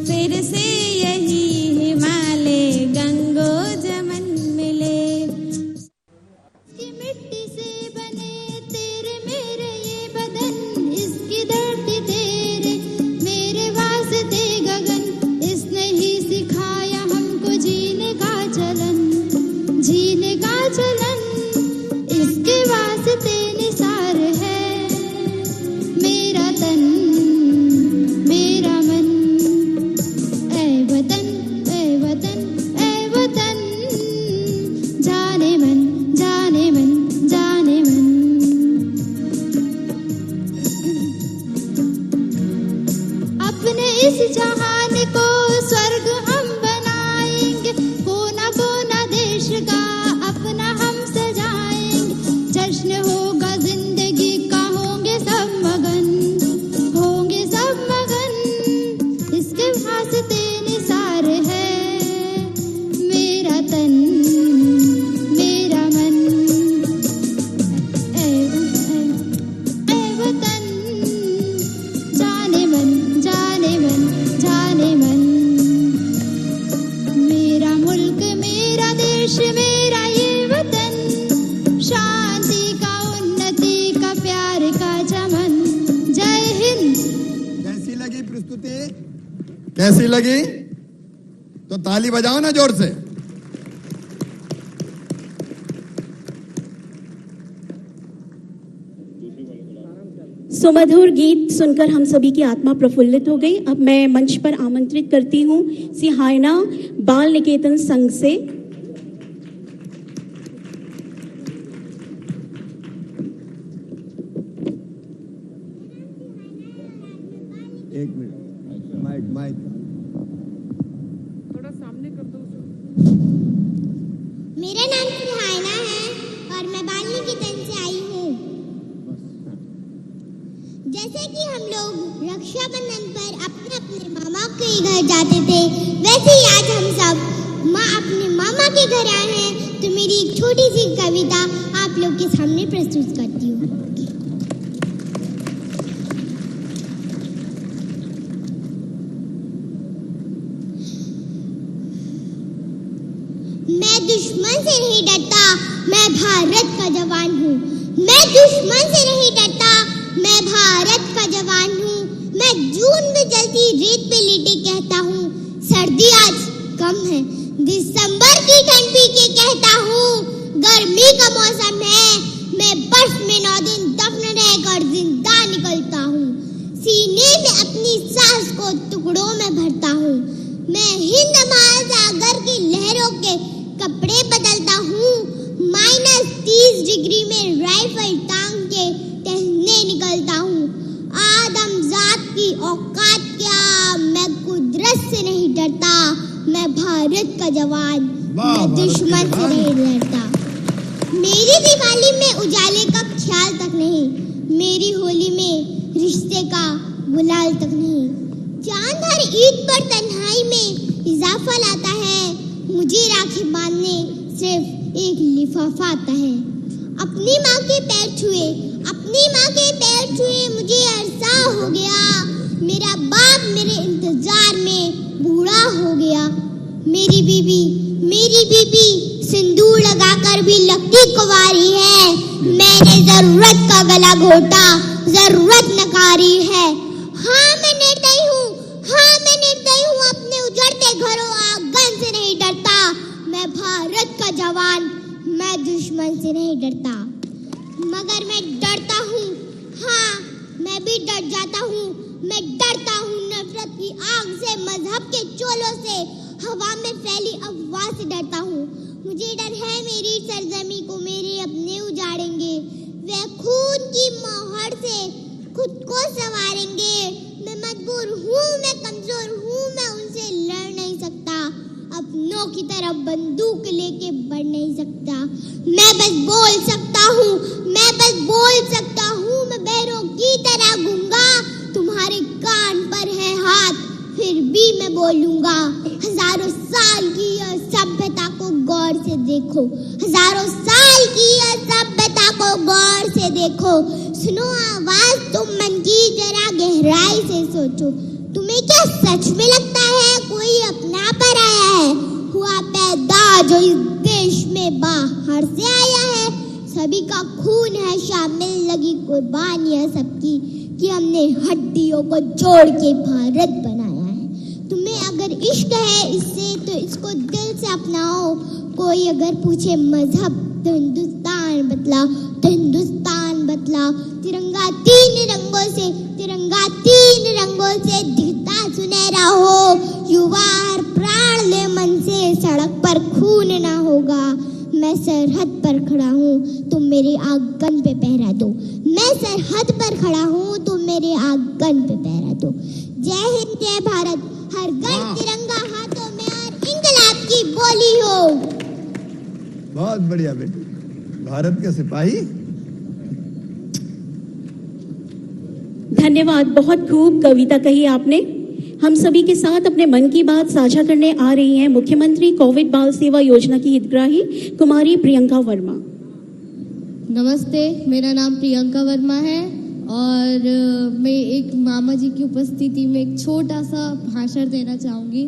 फिर से यही हिमालय गंगोजमन मिले मिट्टी से बने तेरे मेरे ये बदन इसकी धरती तेरे मेरे वास्ते गगन इसने ही सिखाया हमको जीने का चलन इसके वास्ते निसार है मेरा तन मेरा मन ऐ वतन ऐ वतन ऐ वतन जाने मन जाने मन जाने मन अपने इस जहान को स्वर्ग हम बनाएंगे कोना कोना देश का अपना हम सजाएंगे जश्न होगा जिंदगी का होंगे सब मगन इसके वास्ते निसार है मेरा तन मेरा मन ऐ वतन जाने मन मेरा मुल्क मेरा देश मेरा ये वतन शांति का उन्नति का प्यार का चमन जय हिंद। कैसी लगी प्रस्तुति? कैसी लगी? तो ताली बजाओ ना जोर से। सुमधुर गीत सुनकर हम सभी की आत्मा प्रफुल्लित हो गई। अब मैं मंच पर आमंत्रित करती हूँ सिहायना बाल निकेतन संघ से रक्षाबंधन पर अपने अपने मामा के घर जाते थे, वैसे ही आज हम सब माँ अपने मामा के घर आए हैं, तो मेरी एक छोटी सी कविता आप लोग के सामने प्रस्तुत करती हूँ। मैं दुश्मन से नहीं डरता, मैं भारत का जवान हूँ। मैं दुश्मन से नहीं डरता, मैं भारत का जवान हूँ। मैं जून में जलती रेत पे लेटे कहता हूँ, सर्दी आज कम है। दिसंबर की ठंड पी के कहता हूँ, गर्मी का मौसम है। मैं बर्फ में 9 दिन दफन रहकर जिंदा निकलता हूँ। सीने में अपनी सांस को टुकड़ों में भरता हूँ। मैं हिंद महासागर की लहरों के कपड़े बदलता हूँ। -30 डिग्री में राइफल टांग के टहलने निकलता हूँ। आदमजात की औकात क्या, मैं कुदरत से नहीं डरता। मैं भारत का जवान, मैं दुश्मन से नहीं डरता। मेरी दिवाली में उजाले का ख्याल तक नहीं, मेरी होली में रिश्ते का गुलाल तक नहीं। चांद हर ईद पर तन्हाई में इजाफा लाता है, मुझे राखी बांधने सिर्फ एक लिफाफा आता है। अपनी माँ के पैर छुए, अपनी माँ के पैर छुए मुझे अरसा हो गया। मेरा बाप मेरे इंतजार में बूढ़ा हो गया। मेरी बीबी सिंदूर लगाकर भी लगती कुंवारी है। मैंने जरूरत का गला घोटा, जरूरत नकारी है। हाँ मैं निर्दयी हूँ, अपने उजड़ते घरों आंगन से नहीं डरता। मैं भारत का जवान, मैं दुश्मन से नहीं डरता। मगर मैं डरता हूँ, हाँ मैं भी डर जाता हूँ। मैं डरता हूँ नफरत की आग से, मजहब के चोलों से, हवा में फैली अफवाह से डरता हूँ। मुझे डर है मेरी सरजमी को मेरे अपने उजाड़ेंगे। वे खून की मोहर से खुद को संवारेंगे। मैं मजबूर हूँ, मैं कमजोर हूँ, मैं उनसे लड़ नहीं सकता। अपनों की तरफ बंदूक लेके बढ़ नहीं सकता। मैं बस बोल सकता हूँ, मैं बहरों की तरह गूंगा। तुम्हारे कान पर है हाथ, फिर भी मैं बोलूंगा। हजारों साल की यह सभ्यता को गौर से देखो, हजारों साल की यह सभ्यता को गौर से देखो। सुनो आवाज तुम मन की, जरा गहराई से सोचो। तुम्हें क्या सच में लगता है कोई अपना पर आया है? हुआ पैदा जो इस देश में बाहर से आया है। सभी का खून है शामिल, लगी कुर्बानियां सबकी, कि हमने हड्डियों को जोड़ के भारत बनाया है। तुम्हें अगर इश्क है इससे तो इसको दिल से अपनाओ। कोई अगर पूछे मजहब तो हिंदुस्तान बतलाओ, तो हिंदुस्तान बतलाओ। तिरंगा 3 रंगों से दिखता सुनहरा हो। युवा हर प्राण ले मन से, सड़क पर खून ना होगा। मैं सरहद पर खड़ा हूँ, तुम मेरे आंगन पे पहरा दो। मैं सरहद पर खड़ा हूँ, तुम मेरे आंगन पे पहरा दो। जय हिंद, जय भारत, हर घर तिरंगा हाथों में और इंकलाब की बोली हो। बहुत बढ़िया बेटी, भारत के सिपाही। धन्यवाद, बहुत खूब कविता कही आपने। हम सभी के साथ अपने मन की बात साझा करने आ रही हैं मुख्यमंत्री कोविड बाल सेवा योजना की हितग्राही कुमारी प्रियंका वर्मा। नमस्ते, मेरा नाम प्रियंका वर्मा है और मैं एक मामा जी की उपस्थिति में एक छोटा सा भाषण देना चाहूँगी।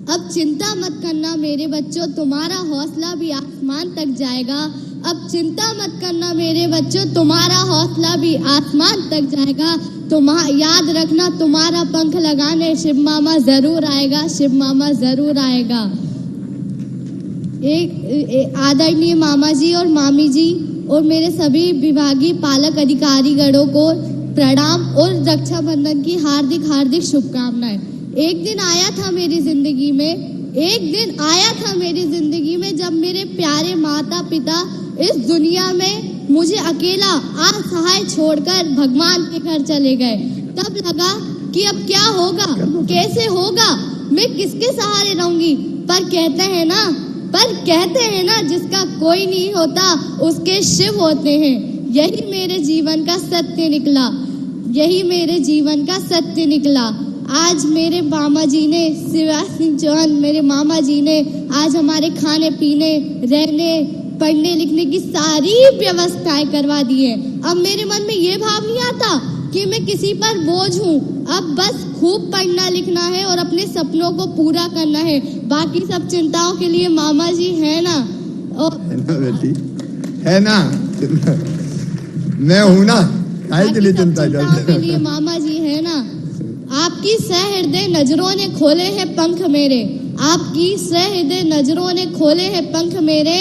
अब चिंता मत करना मेरे बच्चों, तुम्हारा हौसला भी आसमान तक जाएगा। अब चिंता मत करना मेरे बच्चों, तुम्हारा हौसला भी आसमान तक जाएगा। याद रखना, तुम्हारा पंख लगाने शिव मामा जरूर आएगा, शिव मामा जरूर आएगा। एक आदरणीय मामा जी और मामी जी और मेरे सभी विभागीय पालक अधिकारीगणों को प्रणाम और रक्षाबंधन की हार्दिक हार्दिक शुभकामनाएं। एक दिन आया था मेरी जिंदगी में जब मेरे प्यारे माता पिता इस दुनिया में मुझे अकेला असहाय छोड़कर भगवान के घर चले गए। तब लगा कि अब क्या होगा, कैसे होगा, मैं किसके सहारे रहूंगी। पर कहते हैं ना जिसका कोई नहीं होता उसके शिव होते हैं। यही मेरे जीवन का सत्य निकला। यही मेरे जीवन का सत्य निकला। आज मेरे मामा जी ने, शिवराज सिंह चौहान मेरे मामा जी ने आज हमारे खाने पीने, रहने, पढ़ने लिखने की सारी व्यवस्थाएं करवा दी है। अब मेरे मन में ये भाव नहीं आता कि मैं किसी पर बोझ हूँ। अब बस खूब पढ़ना लिखना है और अपने सपनों को पूरा करना है। बाकी सब चिंताओं के लिए मामा जी है ना। है ना बेटी, है ना, मैं हूं ना, काहे के लिए चिंता करते के लिए मामा जी है ना। आपकी सहृदय नजरों ने खोले हैं पंख मेरे, आपकी सहृदय नजरों ने खोले हैं पंख मेरे।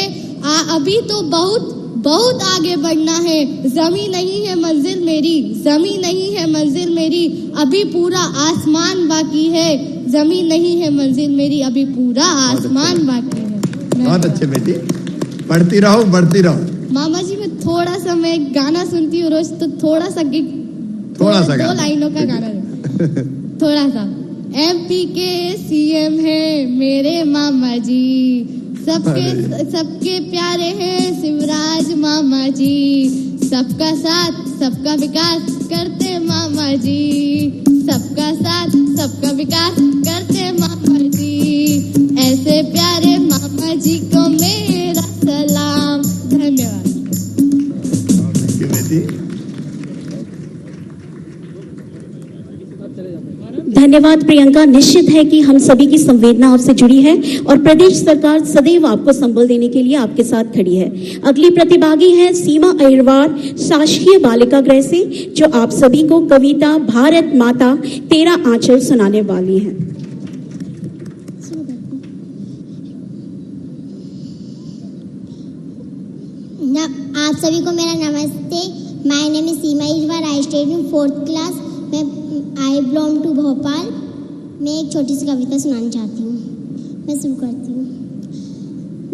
अभी तो बहुत बहुत आगे बढ़ना है, जमी नहीं है मंजिल मेरी, जमी नहीं है मंजिल मेरी, अभी पूरा आसमान बाकी है। जमी नहीं है मंजिल मेरी, अभी पूरा आसमान बाकी है। बहुत अच्छे बेटी, पढ़ती रहो, बढ़ती रहो। मामा जी मैं थोड़ा सा, मैं गाना सुनती हूँ रोज, तो थोड़ा सा 2 लाइनों का गाना थोड़ा सा। MP के CM है मेरे मामा जी, सबके प्यारे हैं शिवराज मामा जी, सबका साथ सबका विकास करते मामा जी, सबका साथ सबका विकास करते मामा जी। ऐसे प्यारे मामा जी को मेरा सलाम। धन्यवाद। धन्यवाद प्रियंका। निश्चित है कि हम सभी की संवेदना आपसे जुड़ी है और प्रदेश सरकार सदैव आपको संबल देने के लिए आपके साथ खड़ी है। अगली प्रतिभागी है सीमा अहिरवार, शासकीय बालिका गृह से, जो आप सभी को कविता भारत माता तेरा आंचल सुनाने वाली है। आप सभी को मेरा नमस्ते। My name is Seema Ahirwar, I study in 4th class. मैं आई बिलोंग टू भोपाल। मैं एक छोटी सी कविता सुनाना चाहती हूँ। मैं शुरू करती हूँ।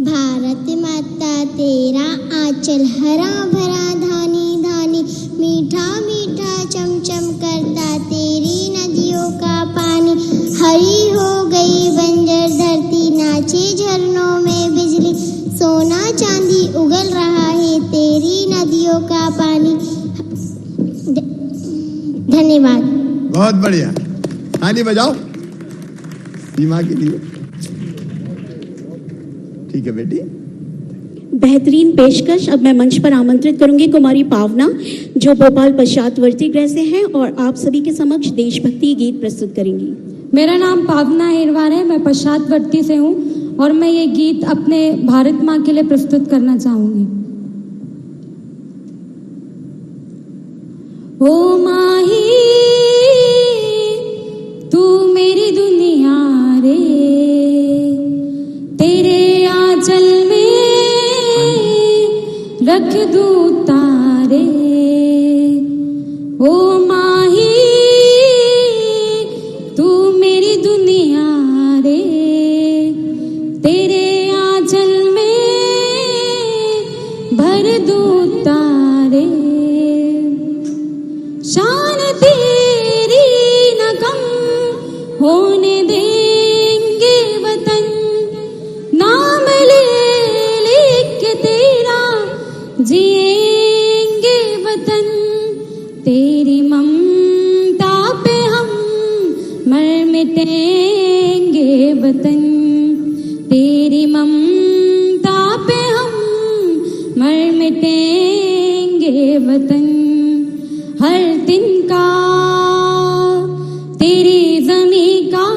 भारत माता तेरा आंचल हरा भरा धानी धानी, मीठा मीठा चमचम करता तेरी नदियों का पानी। हरी हो गई बंजर धरती, नाचे झरनों में बिजली, सोना चांदी उगल रहा है तेरी नदियों का पानी। धन्यवाद। बहुत बढ़िया, ताली बजाओ सीमा के लिए। ठीक है बेटी, बेहतरीन पेशकश। अब मैं मंच पर आमंत्रित करूंगी कुमारी पावना, जो भोपाल पश्चातवर्ती गृह से हैं और आप सभी के समक्ष देशभक्ति गीत प्रस्तुत करेंगी। मेरा नाम पावना अहिरवार है, मैं पश्चातवर्ती से हूँ और मैं ये गीत अपने भारत माँ के लिए प्रस्तुत करना चाहूंगी। ओ माही तू मेरी दुनिया रे, तेरे आंचल में रख दूं तारे। ओ माही तू मेरी दुनिया रे, तेरे आंचल में भर दूं तारे। शान तेरी न कम होने देंगे वतन, नाम ले लेके तेरा जिएंगे वतन। तेरी ममता पे हम मर मिटेंगे वतन, तेरी ममता पे हम मर मिटेंगे वतन। हर दिन का तेरी जमी का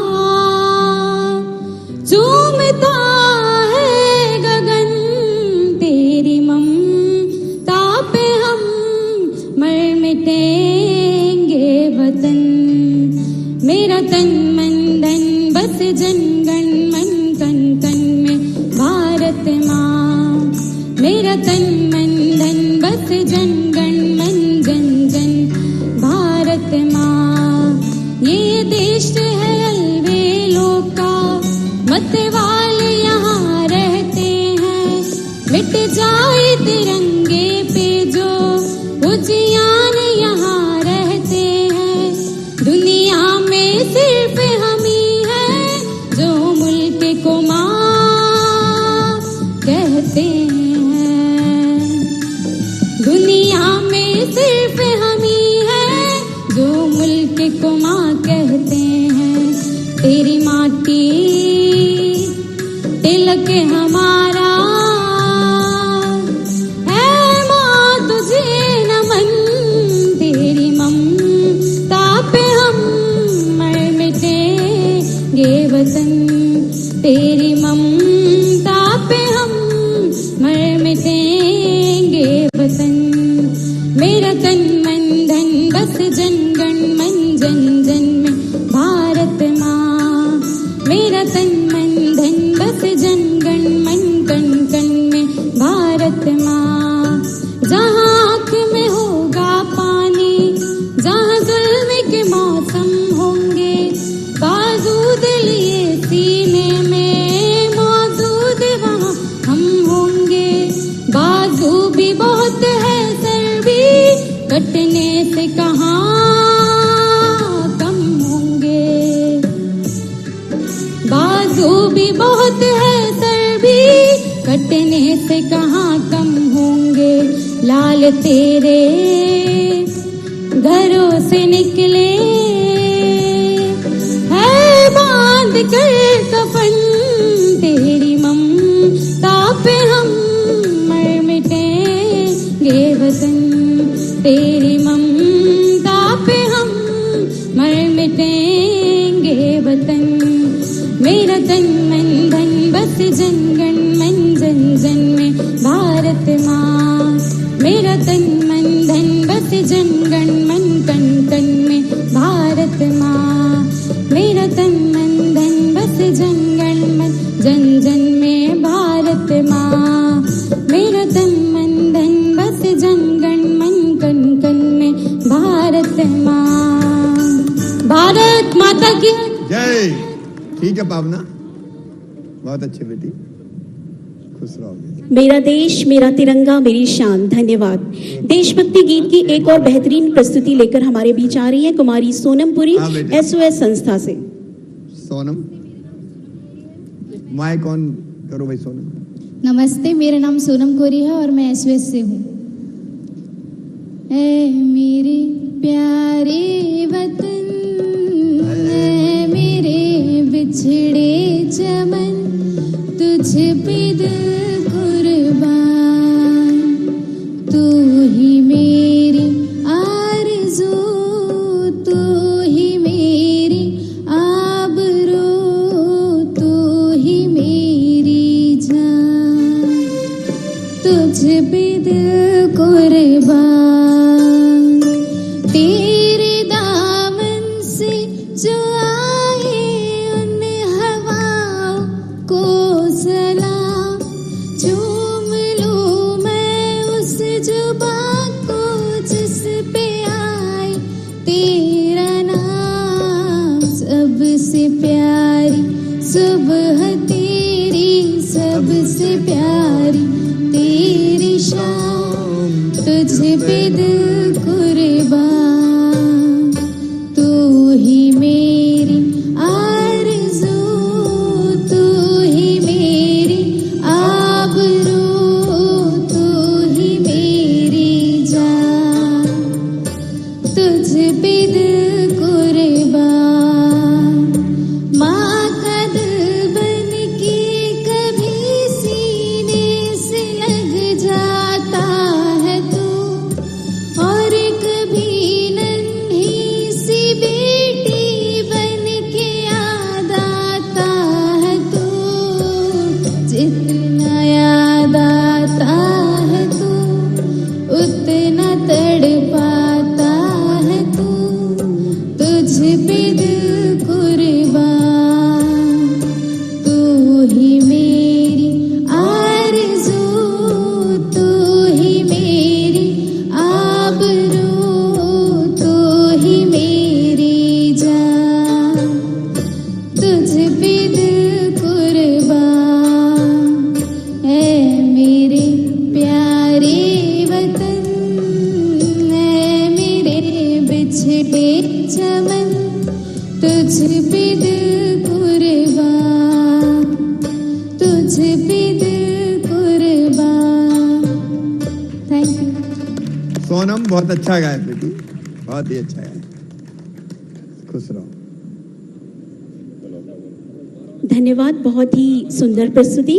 चूमता है गगन, तेरी ममता पे हम मर मिटेंगे वतन। मेरा तन मन धन बस जन गण मन, तन तन में भारत माँ। मेरा तन मन धन बस जन गण मन, जन जन भारत माँ। ये देश है अलवेलों का, मतवाले यहाँ रहते हैं। मिट जाए तिरंगे पे जो उजियान यहाँ रहते हैं। दुनिया में सिर्फ हम ही हैं जो तेरी माटी तिलक हमारा है माँ तुझे नमन, तेरी ममता पे हम मर मिटेंगे वतन, तेरी ममता पे हम मर मिटेंगे वतन। मेरा तन मन धन बस जन गण मन जन जन में भारत माँ, मेरा तन मन धन बस जन गण मन कण कण में भारत माँ। जहाँ आँख में होगा पानी, जहाँ जुल्म के मौसम होंगे, बारूद लिए सीने में मौजूद वहाँ हम होंगे। बाजू भी बहुत है सर भी कटने से कहाँ कम होंगे, बाजू भी बहुत है सर भी कटने से कहाँ कम होंगे। लाल तेरे घरों से निकले है बांध कर कफन, तेरी ममता पे हम मर मिटेंगे वतन, तेरी ममता पे हम मर मिटेंगे वतन। मेरा तन मन धन बस जन गण मन जन जन में भारत माँ, मेरा तन मन धन बस जन गण मन कण कण में भारत माँ, मेरा तन मन धन बस जन गण मन जन जन में भारत माँ, मेरा तन मन धन बस जन गण मन कण कण में भारत माँ। भारत माता की जय। ठीक है पावना, बहुत अच्छे बेटी, खुश रहोगे। मेरा देश मेरा तिरंगा मेरी शान। धन्यवाद। देशभक्ति गीत की एक और बेहतरीन प्रस्तुति लेकर हमारे बीच आ रही है कुमारी सोनम पुरी SOS संस्था से। सोनम माइक ऑन करो भाई सोनम। नमस्ते, मेरा नाम सोनम कोरी है और मैं SOS से हूँ। ऐ मेरे प्यारे वतन, ऐ मेरे बिछड़े चमन, तुझ पे दिल कुर्बान, तू ही मेरी आरज़ू, तू ही मेरी आबरू, तू ही मेरी जान, तुझ पे दिल कुर्बान। तेरे दामन से जो आए उन हवाओं को सलाम, झूम लूं मैं उस जुबां को जिस पे आए तेरा नाम। सबसे प्यारी सुबह तेरी, सबसे प्यारी तेरी शाम, तुझ पे दिल कुर्बान, तू ही मेरी आरज़ू, तू ही मेरी आबरू, तू ही मेरी जान, तुझ पे दिल कुर्बान। माँ का दिल बन के कभी सीने से लग जाता है तू, और कभी नन्ही सी बेटी बन के याद आता है तू। जितना याद आता है तू, उतना तड़पाता है तू, तुझ पे दिल कुर्बान, तू ही मेरी आरज़ू, तू ही मेरी आबरू, तू ही मेरी जान, तुझ पे दिल कुर्बान। ऐ मेरे प्यारे वतन, ऐ मेरे बिछड़े चमन, तुझ पे दिल कुर्बान, तुझ पे दिल कुर्बान। Thank you. सोनम बहुत अच्छा गाया बेटी, बहुत ही अच्छा गाया, खुश रहो। धन्यवाद, बहुत ही सुंदर प्रस्तुति।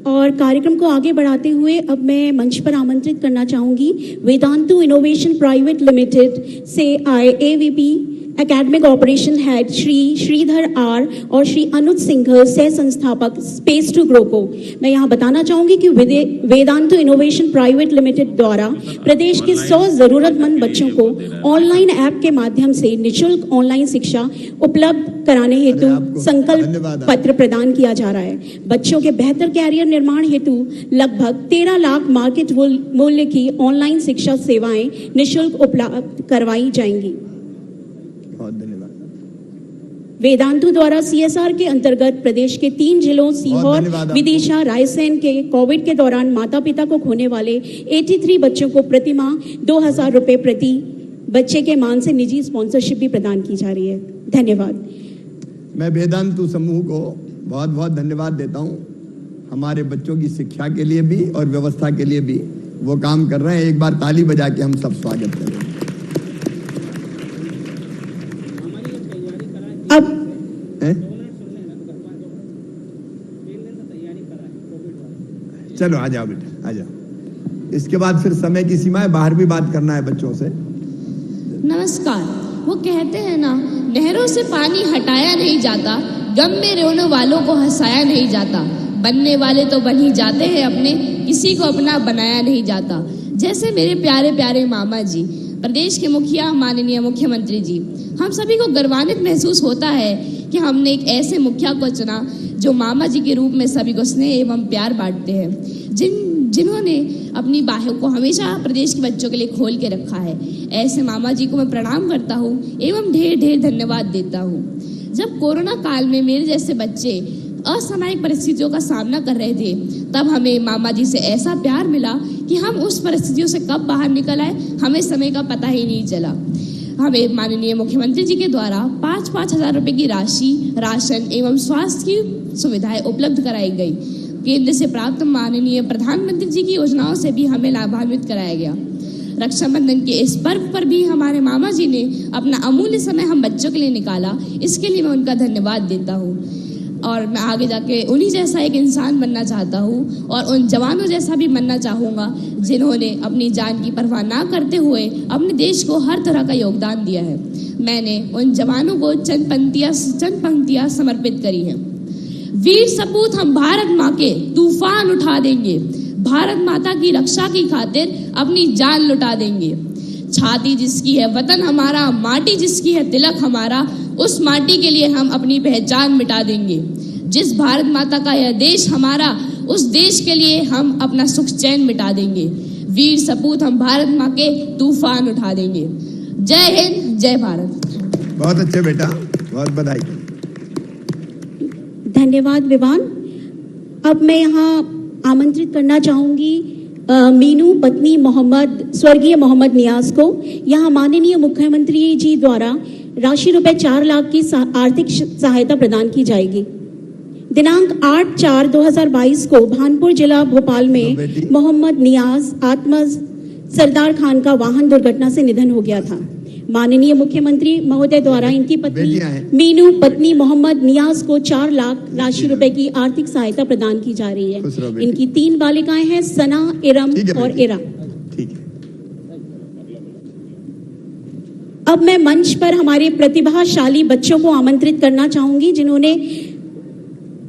और कार्यक्रम को आगे बढ़ाते हुए अब मैं मंच पर आमंत्रित करना चाहूंगी वेदांतु इनोवेशन प्राइवेट लिमिटेड से आए AVP academic operation head Shri Sridhar R और श्री अनुज सिंघल सह संस्थापक स्पेस टू ग्रो को मैं यहां बताना चाहूंगी कि वेदांतु इनोवेशन प्राइवेट लिमिटेड द्वारा प्रदेश के 100 जरूरतमंद बच्चों को ऑनलाइन ऐप के माध्यम से निःशुल्क ऑनलाइन शिक्षा उपलब्ध कराने हेतु संकल्प पत्र प्रदान किया जा रहा है। बच्चों के बेहतर कैरियर निर्माण हेतु लगभग 13 लाख मार्केट मूल्य की ऑनलाइन शिक्षा सेवाएं निःशुल्क उपलब्ध करवाई जाएंगी। बहुत धन्यवाद। वेदांतु द्वारा सीएसआर के अंतर्गत प्रदेश के 3 जिलों सीहोर, विदिशा, रायसेन के कोविड के दौरान माता पिता को खोने वाले 83 बच्चों को प्रतिमाह 2000 रुपए प्रति बच्चे के मान से निजी स्पॉन्सरशिप भी प्रदान की जा रही है। धन्यवाद। मैं वेदांतु समूह को बहुत बहुत धन्यवाद देता हूं। हमारे बच्चों की शिक्षा के लिए भी और व्यवस्था के लिए भी वो काम कर रहे हैं। एक बार ताली बजा के हम सब स्वागत करें। अब चलो आ जाओ बेटा, आ जाओ। इसके बाद फिर समय की सीमा है, बाहर भी बात करना है बच्चों से। नमस्कार। वो कहते हैं ना, नहरों से पानी हटाया नहीं जाता, गम में रोने वालों को हंसाया नहीं जाता, बनने वाले तो बन ही जाते हैं अपने, किसी को अपना बनाया नहीं जाता। जैसे मेरे प्यारे प्यारे मामा जी, प्रदेश के मुखिया माननीय मुख्यमंत्री जी, हम सभी को गर्वान्वित महसूस होता है कि हमने एक ऐसे मुखिया को चुना जो मामा जी के रूप में सभी को स्नेह एवं प्यार बांटते हैं, जिन्होंने अपनी बाहों को हमेशा प्रदेश के बच्चों के लिए खोल के रखा है। ऐसे मामा जी को मैं प्रणाम करता हूँ एवं ढेर ढेर धन्यवाद देता हूँ। जब कोरोना काल में मेरे जैसे बच्चे असामयिक परिस्थितियों का सामना कर रहे थे, तब हमें मामा जी से ऐसा प्यार मिला कि हम उस परिस्थितियों से कब बाहर निकल आए, हमें समय का पता ही नहीं चला। हमें माननीय मुख्यमंत्री जी के द्वारा 5-5 हजार रुपए की राशि, राशन एवं स्वास्थ्य की सुविधाएं उपलब्ध कराई गई। केंद्र से प्राप्त माननीय प्रधानमंत्री जी की योजनाओं से भी हमें लाभान्वित कराया गया। रक्षाबंधन के इस पर्व पर भी हमारे मामा जी ने अपना अमूल्य समय हम बच्चों के लिए निकाला, इसके लिए मैं उनका धन्यवाद देता हूँ। और मैं आगे जाके उन्हीं जैसा एक इंसान बनना चाहता हूँ और उन जवानों जैसा भी बनना चाहूँगा जिन्होंने अपनी जान की परवाह ना करते हुए अपने देश को हर तरह का योगदान दिया है। मैंने उन जवानों को चंद पंक्तियां समर्पित करी हैं। वीर सपूत हम भारत माँ के तूफान उठा देंगे, भारत माता की रक्षा की खातिर अपनी जान लुटा देंगे। छाती जिसकी है वतन हमारा, माटी जिसकी है तिलक हमारा, उस माटी के लिए हम अपनी पहचान मिटा देंगे। जिस भारत माता का यह देश हमारा, उस देश के लिए हम अपना सुख चैन मिटा देंगे। वीर सपूत हम भारत माँ के तूफान उठा देंगे। जय हिंद, जय भारत। बहुत अच्छे बेटा, बहुत बधाई। धन्यवाद विवान। अब मैं यहाँ आमंत्रित करना चाहूंगी मीनू पत्नी स्वर्गीय मोहम्मद नियाज को। यहाँ माननीय मुख्यमंत्री जी द्वारा राशि रुपए 4 लाख की आर्थिक सहायता प्रदान की जाएगी। दिनांक 8/4/2022 को भानपुर जिला भोपाल में मोहम्मद नियाज आत्मज सरदार खान का वाहन दुर्घटना से निधन हो गया था। माननीय मुख्यमंत्री महोदय द्वारा इनकी पत्नी मीनू पत्नी मोहम्मद नियाज को 4 लाख राशि रुपए की आर्थिक सहायता प्रदान की जा रही है। इनकी 3 बालिकाएं हैं, सना, इरम और इरा। अब मैं मंच पर हमारे प्रतिभाशाली बच्चों को आमंत्रित करना चाहूंगी जिन्होंने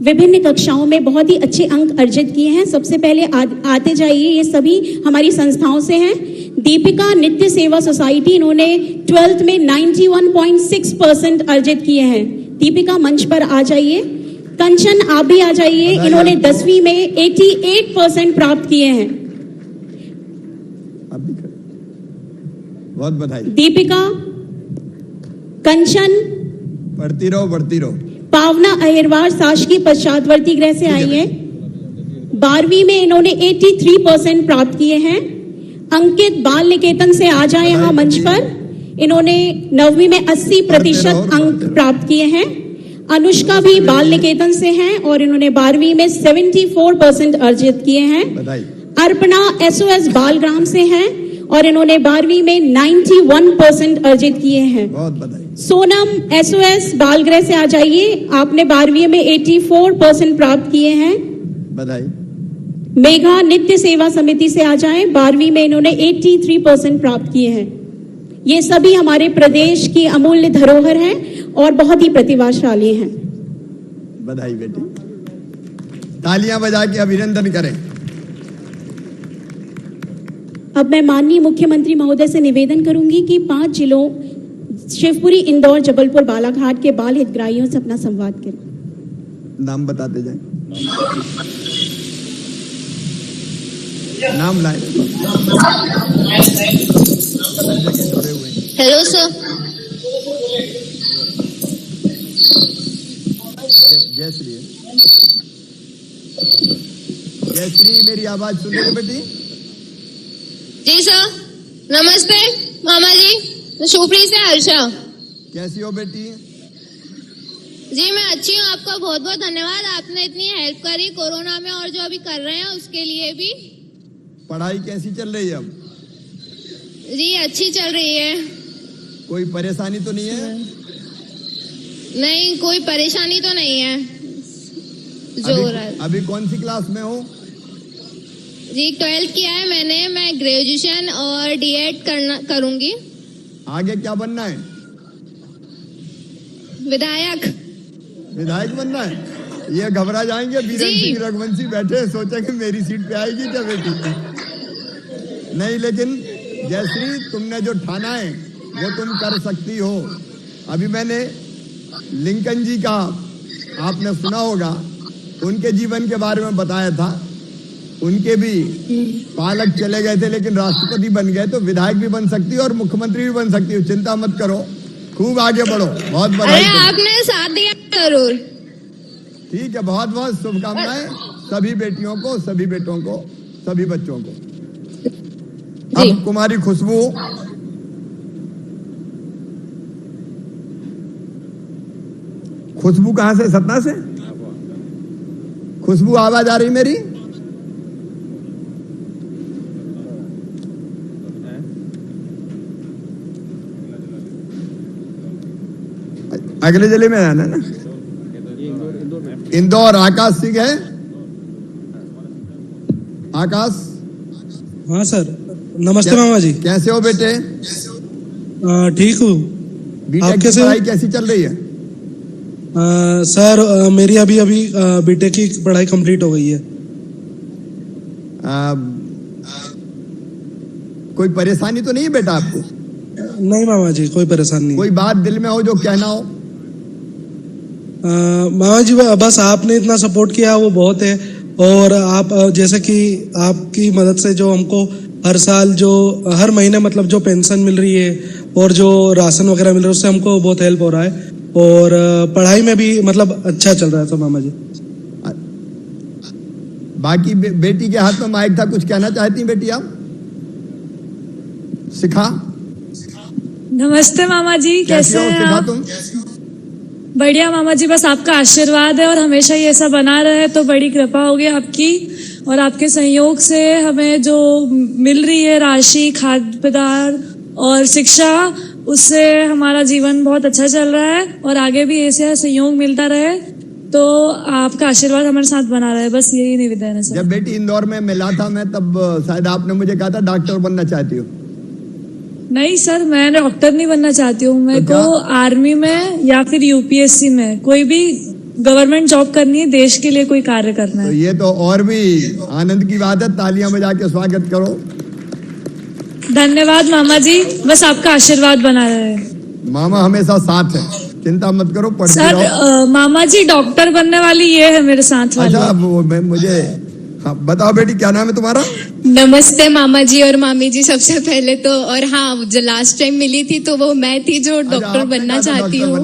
विभिन्न कक्षाओं में बहुत ही अच्छे अंक अर्जित किए हैं। सबसे पहले आते जाइए, ये सभी हमारी संस्थाओं से हैं। दीपिका नित्य सेवा सोसाइटी, इन्होंने 12th में 91.6% अर्जित किए हैं। दीपिका मंच पर आ जाइए। कंचन आप भी आ जाइए, इन्होंने 10वीं में 88% प्राप्त किए हैं। बहुत बधाई। दीपिका, कंचन, बढ़ती रहो। पावना अहिरवार शासकीय पश्चातवर्ती गृह से आई है। 12वीं में इन्होंने 83% प्राप्त किए हैं। अंकित बाल निकेतन से आ जाए यहाँ मंच पर, इन्होंने 9वीं में 80% अंक प्राप्त किए हैं। अनुष्का भी बाल निकेतन से हैं और इन्होंने 12वीं में 74% अर्जित किए हैं। अर्पणा SOS बालग्राम से हैं और इन्होंने 12वीं में 91% अर्जित किए हैं। बहुत बधाई। सोनम SOS बालगृह से आ जाइए, आपने 12वीं में 84% प्राप्त किए हैं। बधाई। मेघा नित्य सेवा समिति से आ जाएं, 12वीं में इन्होंने 83% प्राप्त किए हैं। ये सभी हमारे प्रदेश की अमूल्य धरोहर हैं और बहुत ही प्रतिभाशाली हैं। बधाई बेटी, तालियां बजा के अभिनंदन करें। अब मैं माननीय मुख्यमंत्री महोदय से निवेदन करूंगी कि 5 जिलों शिवपुरी, इंदौर, जबलपुर, बालाघाट के बाल हितग्राहियों से अपना संवाद करें। नाम बताते जाएं। नाम लाए। Hello sir. जय श्री। जय श्री, मेरी आवाज सुन रही हो बेटी? जी सर। नमस्ते मामा जी, शिवपुरी से हर्षा। कैसी हो बेटी? जी मैं अच्छी हूँ, आपका बहुत बहुत धन्यवाद, आपने इतनी हेल्प करी कोरोना में और जो अभी कर रहे हैं उसके लिए भी। पढ़ाई कैसी चल रही है अब? जी अच्छी चल रही है। कोई परेशानी तो नहीं है? नहीं, कोई परेशानी तो नहीं है जो हो रहा है। अभी कौन सी क्लास में हो? जी 12th किया है मैंने, मैं ग्रेजुएशन और D.Ed करूंगी। आगे क्या बनना है? विधायक। विधायक बनना है? ये घबरा जाएंगे, बीरेन सिंह रघुवंशी बैठे सोचेंगे मेरी सीट पे आएगी क्या बेटी? नहीं, लेकिन जयश्री तुमने जो ठाना है वो तुम कर सकती हो। अभी मैंने लिंकन जी का आपने सुना होगा, उनके जीवन के बारे में बताया था। उनके भी पालक चले गए थे लेकिन राष्ट्रपति बन गए, तो विधायक भी बन सकती हो और मुख्यमंत्री भी बन सकती हो। चिंता मत करो, खूब आगे बढ़ो। बहुत बधाई। आपने साथ दिया जरूर। ठीक है, बहुत बहुत शुभकामनाएं सभी बेटियों को, सभी बेटों को, सभी बच्चों को। अब कुमारी खुशबू, खुशबू कहां से? सतना से। खुशबू आवाज आ रही मेरी? अगले जिले में आना ना। इंदौर आकाश सिंह है। आकाश। हाँ सर, नमस्ते मामा जी। कैसे हो बेटे? ठीक हूँ। बीटेक की पढ़ाई कैसी चल रही है? सर मेरी अभी बीटेक की पढ़ाई कंप्लीट हो गई है। कोई परेशानी तो नहीं है बेटा आपको? नहीं मामा जी, कोई परेशानी नहीं। कोई बात दिल में हो जो कहना हो? मामा जी बस आपने इतना सपोर्ट किया वो बहुत है, और आप जैसे कि आपकी मदद से जो हमको हर साल जो हर महीने मतलब जो पेंशन मिल रही है और जो राशन वगैरह मिल रहा है उससे हमको बहुत हेल्प हो रहा है, और पढ़ाई में भी मतलब अच्छा चल रहा है सब मामा जी। बाकी बेटी के हाथ में माइक था, कुछ कहना चाहती हैं बेटी आप? सिखा। नमस्ते मामा जी, कैसे हैं आप? बढ़िया मामा जी, बस आपका आशीर्वाद है और हमेशा ये ऐसा बना रहे तो बड़ी कृपा होगी आपकी, और आपके सहयोग से हमें जो मिल रही है राशि, खाद्य पदार्थ और शिक्षा, उससे हमारा जीवन बहुत अच्छा चल रहा है और आगे भी ऐसे सहयोग मिलता रहे, तो आपका आशीर्वाद हमारे साथ बना रहे, बस यही निवेदन है सर। जब बेटी इंदौर में मिला था मैं, तब शायद आपने मुझे कहा था डॉक्टर बनना चाहती हो? नहीं सर, मैं डॉक्टर नहीं बनना चाहती हूँ, मेरे को आर्मी में या फिर UPSC में कोई भी गवर्नमेंट जॉब करनी है, देश के लिए कोई कार्य करना है। तो ये तो और भी आनंद की बात है, तालियां बजा के स्वागत करो। धन्यवाद मामा जी, बस आपका आशीर्वाद बना रहे। मामा हमेशा साथ है, चिंता मत करो, पढ़ते सर रहो। मामा जी डॉक्टर बनने वाली ये है मेरे साथ वाली। अच्छा, वो मुझे बताओ बेटी, क्या नाम है तुम्हारा? नमस्ते मामा जी और मामी जी, सबसे पहले तो, और हाँ जो लास्ट टाइम मिली थी तो वो मैं थी जो डॉक्टर बनना चाहती हूँ।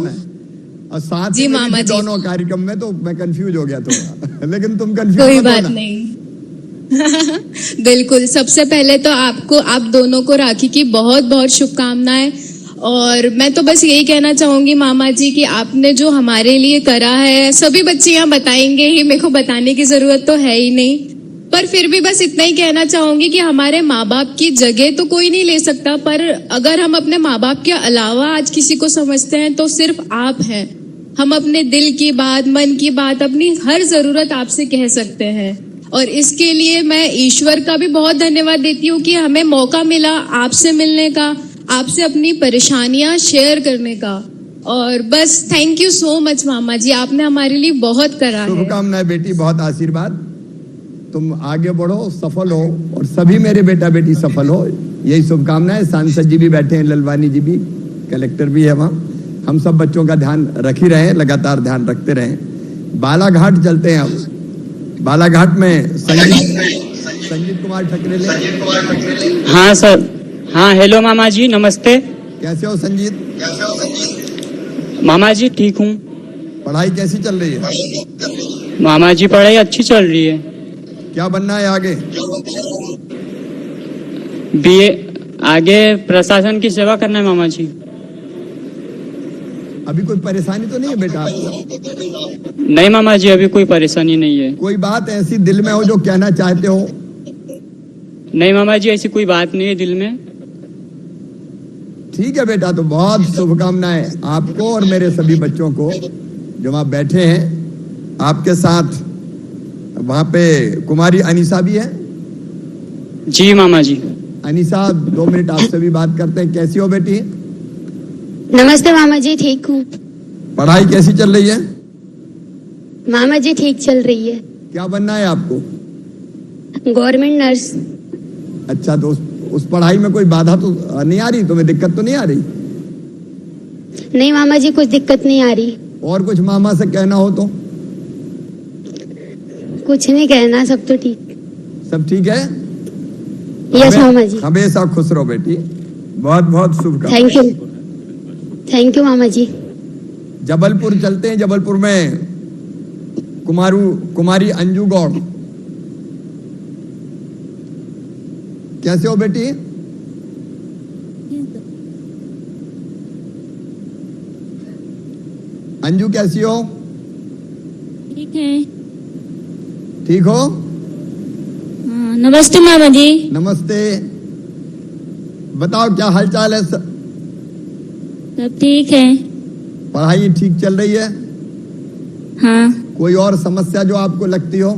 और साथ जी मामा जी, दोनों कार्यक्रम में तो मैं कंफ्यूज हो गया थोड़ा लेकिन तुम कंफ्यूज कोई बात नहीं। बिल्कुल, सबसे पहले तो आपको, आप दोनों को राखी की बहुत बहुत शुभकामनाएं, और मैं तो बस यही कहना चाहूंगी मामा जी कि आपने जो हमारे लिए करा है, सभी बच्चे यहाँ बताएंगे ही, मेरे को बताने की जरूरत तो है ही नहीं, पर फिर भी बस इतना ही कहना चाहूंगी कि हमारे माँ बाप की जगह तो कोई नहीं ले सकता, पर अगर हम अपने माँ बाप के अलावा आज किसी को समझते हैं तो सिर्फ आप हैं। हम अपने दिल की बात, मन की बात, अपनी हर जरूरत आपसे कह सकते हैं, और इसके लिए मैं ईश्वर का भी बहुत धन्यवाद देती हूँ कि हमें मौका मिला आपसे मिलने का, आपसे अपनी परेशानियां शेयर करने का। और बस थैंक यू सो मच मामा जी, आपने हमारे लिए बहुत करा है। शुभकामनाएं बेटी, बहुत आशीर्वाद। तुम आगे बढ़ो, सफल हो, और सभी मेरे बेटा बेटी सफल हो, यही शुभकामनाएं। सांसद जी भी बैठे हैं, ललवानी जी भी, कलेक्टर भी है वहाँ। हम सब बच्चों का ध्यान रख ही रहे हैं, लगातार ध्यान रखते रहें। बालाघाट चलते हैं हम। बालाघाट में संजीत कुमार ठकरेले। हाँ सर, हाँ हेलो मामा जी, नमस्ते। कैसे हो संजीत? मामा जी ठीक हूँ। पढ़ाई कैसी चल रही है? मामा जी पढ़ाई अच्छी चल रही है। क्या बनना है आगे? बीए, आगे प्रशासन की सेवा करना है मामा जी। अभी कोई परेशानी तो नहीं है बेटा आपको? नहीं मामा जी, अभी कोई परेशानी नहीं है। कोई बात ऐसी दिल में हो जो कहना चाहते हो? नहीं मामा जी, ऐसी कोई बात नहीं है दिल में। ठीक है बेटा, तो बहुत शुभकामनाएं आपको और मेरे सभी बच्चों को जो वहां बैठे हैं। आपके साथ वहां पे कुमारी अनीसा भी है। जी मामा जी। अनीसा, 2 मिनट आपसे भी बात करते हैं। कैसी हो बेटी? नमस्ते मामा जी, ठीक हूँ। पढ़ाई कैसी चल रही है? मामा जी ठीक चल रही है। क्या बनना है आपको? Government nurse. अच्छा, तो उस पढ़ाई में कोई बाधा तो नहीं आ रही? तुम्हें दिक्कत तो नहीं आ रही? नहीं मामा जी, कुछ दिक्कत नहीं आ रही। और कुछ मामा से कहना हो तो? कुछ नहीं कहना, सब तो ठीक। सब ठीक है? यस मामा जी। हमेशा खुश रहो बेटी, बहुत बहुत शुभकामनाएं। थैंक यू, थैंक यू मामा जी। जबलपुर चलते हैं। जबलपुर में कुमारी अंजू गौड़। कैसे हो बेटी? अंजू कैसी हो? ठीक है। ठीक हो? हाँ, नमस्ते मामा जी। नमस्ते। बताओ क्या हालचाल है? सब ठीक है। पढ़ाई ठीक चल रही है? हाँ। कोई और समस्या जो आपको लगती हो?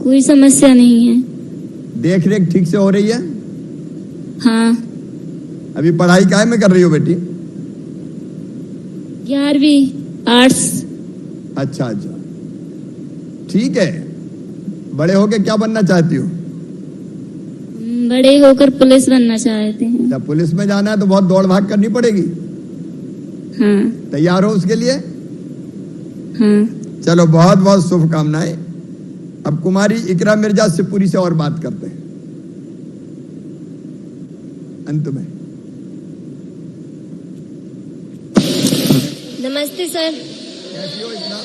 कोई समस्या नहीं है। देख रेख ठीक से हो रही है? हाँ। अभी पढ़ाई काहे में कर रही हो बेटी? 11वीं आर्ट्स। अच्छा अच्छा, ठीक है। बड़े होके क्या बनना चाहती हो? बड़े होकर पुलिस बनना चाहते हैं। जब पुलिस में जाना है तो बहुत दौड़ भाग करनी पड़ेगी। हाँ। तैयार हो उसके लिए? हाँ। चलो, बहुत बहुत शुभकामनाएं। अब कुमारी इकरा मिर्जा शिवपुरी से और बात करते हैं अंत में। नमस्ते सर। कैसी हो इकरा?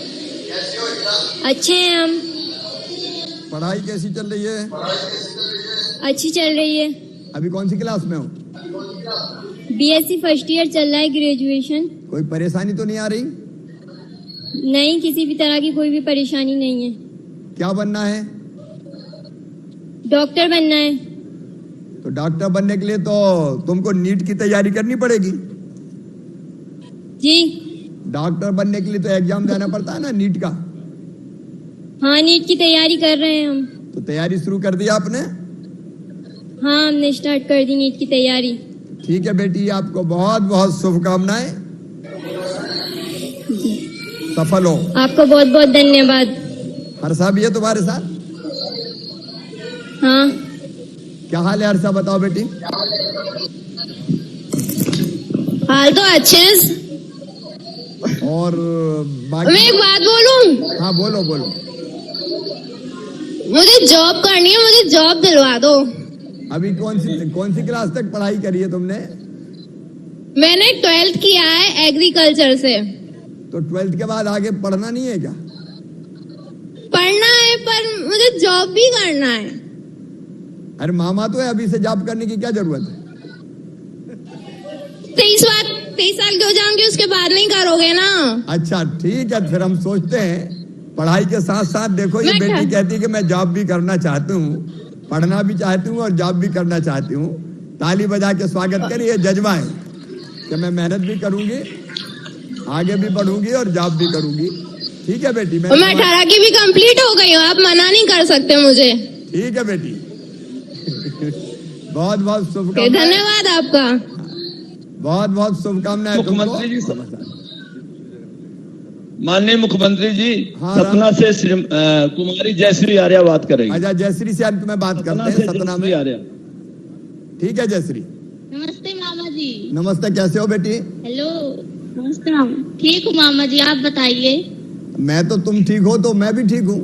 अच्छे हैं हम। पढ़ाई कैसी चल रही है? अच्छी चल रही है। अभी कौन सी क्लास में हो? बीएससी फर्स्ट ईयर चल रहा है, ग्रेजुएशन। कोई परेशानी तो नहीं आ रही? नहीं, किसी भी तरह की कोई भी परेशानी नहीं है। क्या बनना है? डॉक्टर बनना है। तो डॉक्टर बनने के लिए तो तुमको नीट की तैयारी करनी पड़ेगी। जी। डॉक्टर बनने के लिए तो एग्जाम देना पड़ता है ना, नीट का। हाँ, नीट की तैयारी कर रहे हैं हम। तो तैयारी शुरू कर दी आपने? हाँ, हमने स्टार्ट कर दी नीट की तैयारी। ठीक है बेटी, आपको बहुत बहुत शुभकामनाएं। सफल हो। आपको बहुत बहुत धन्यवाद। हर्षा भी है तुम्हारे साथ? हाँ। क्या हाल है हर्षा, बताओ बेटी। हाल तो अच्छे हैं। और बाकी? मैं एक बात बोलूं? हाँ बोलो बोलो। मुझे जॉब करनी है, मुझे जॉब दिलवा दो। अभी कौन सी क्लास तक पढ़ाई करी है तुमने? मैंने 12th किया है एग्रीकल्चर से। तो 12th के बाद आगे पढ़ना नहीं है क्या? पढ़ना है, पर मुझे जॉब भी करना है। अरे मामा तो है, अभी से जॉब करने की क्या जरूरत है? 23 साल के हो जाओगे, उसके बाद नहीं करोगे ना? अच्छा ठीक है, फिर हम सोचते हैं पढ़ाई के साथ साथ देखो, ये बेटी कहती है कि मैं जॉब भी करना चाहती हूँ, पढ़ना भी चाहती हूँ और जॉब भी करना चाहती हूँ। ताली बजा के स्वागत करिए। जज्बा है कि मैं मेहनत भी करूंगी, आगे भी बढ़ूंगी और जॉब भी करूंगी। ठीक है बेटी, मैं 18 की भी कंप्लीट हो गई हूँ, आप मना नहीं कर सकते मुझे। ठीक है बेटी। बहुत बहुत शुभकामनाएं। धन्यवाद आपका। बहुत बहुत शुभकामनाएं। मुख्यमंत्री जी, माननीय मुख्यमंत्री जी, सतना से कुमारी जयश्री आर्या बात करेंगे। अच्छा, जयश्री से अंत में बात करते हैं। सतना में आर्या। ठीक है जयश्री। नमस्ते मामा जी। नमस्ते, कैसे हो बेटी? हेलो, नमस्ते मामा। ठीक हूँ मामा जी, आप बताइए। मैं तो, तुम ठीक हो तो मैं भी ठीक हूँ।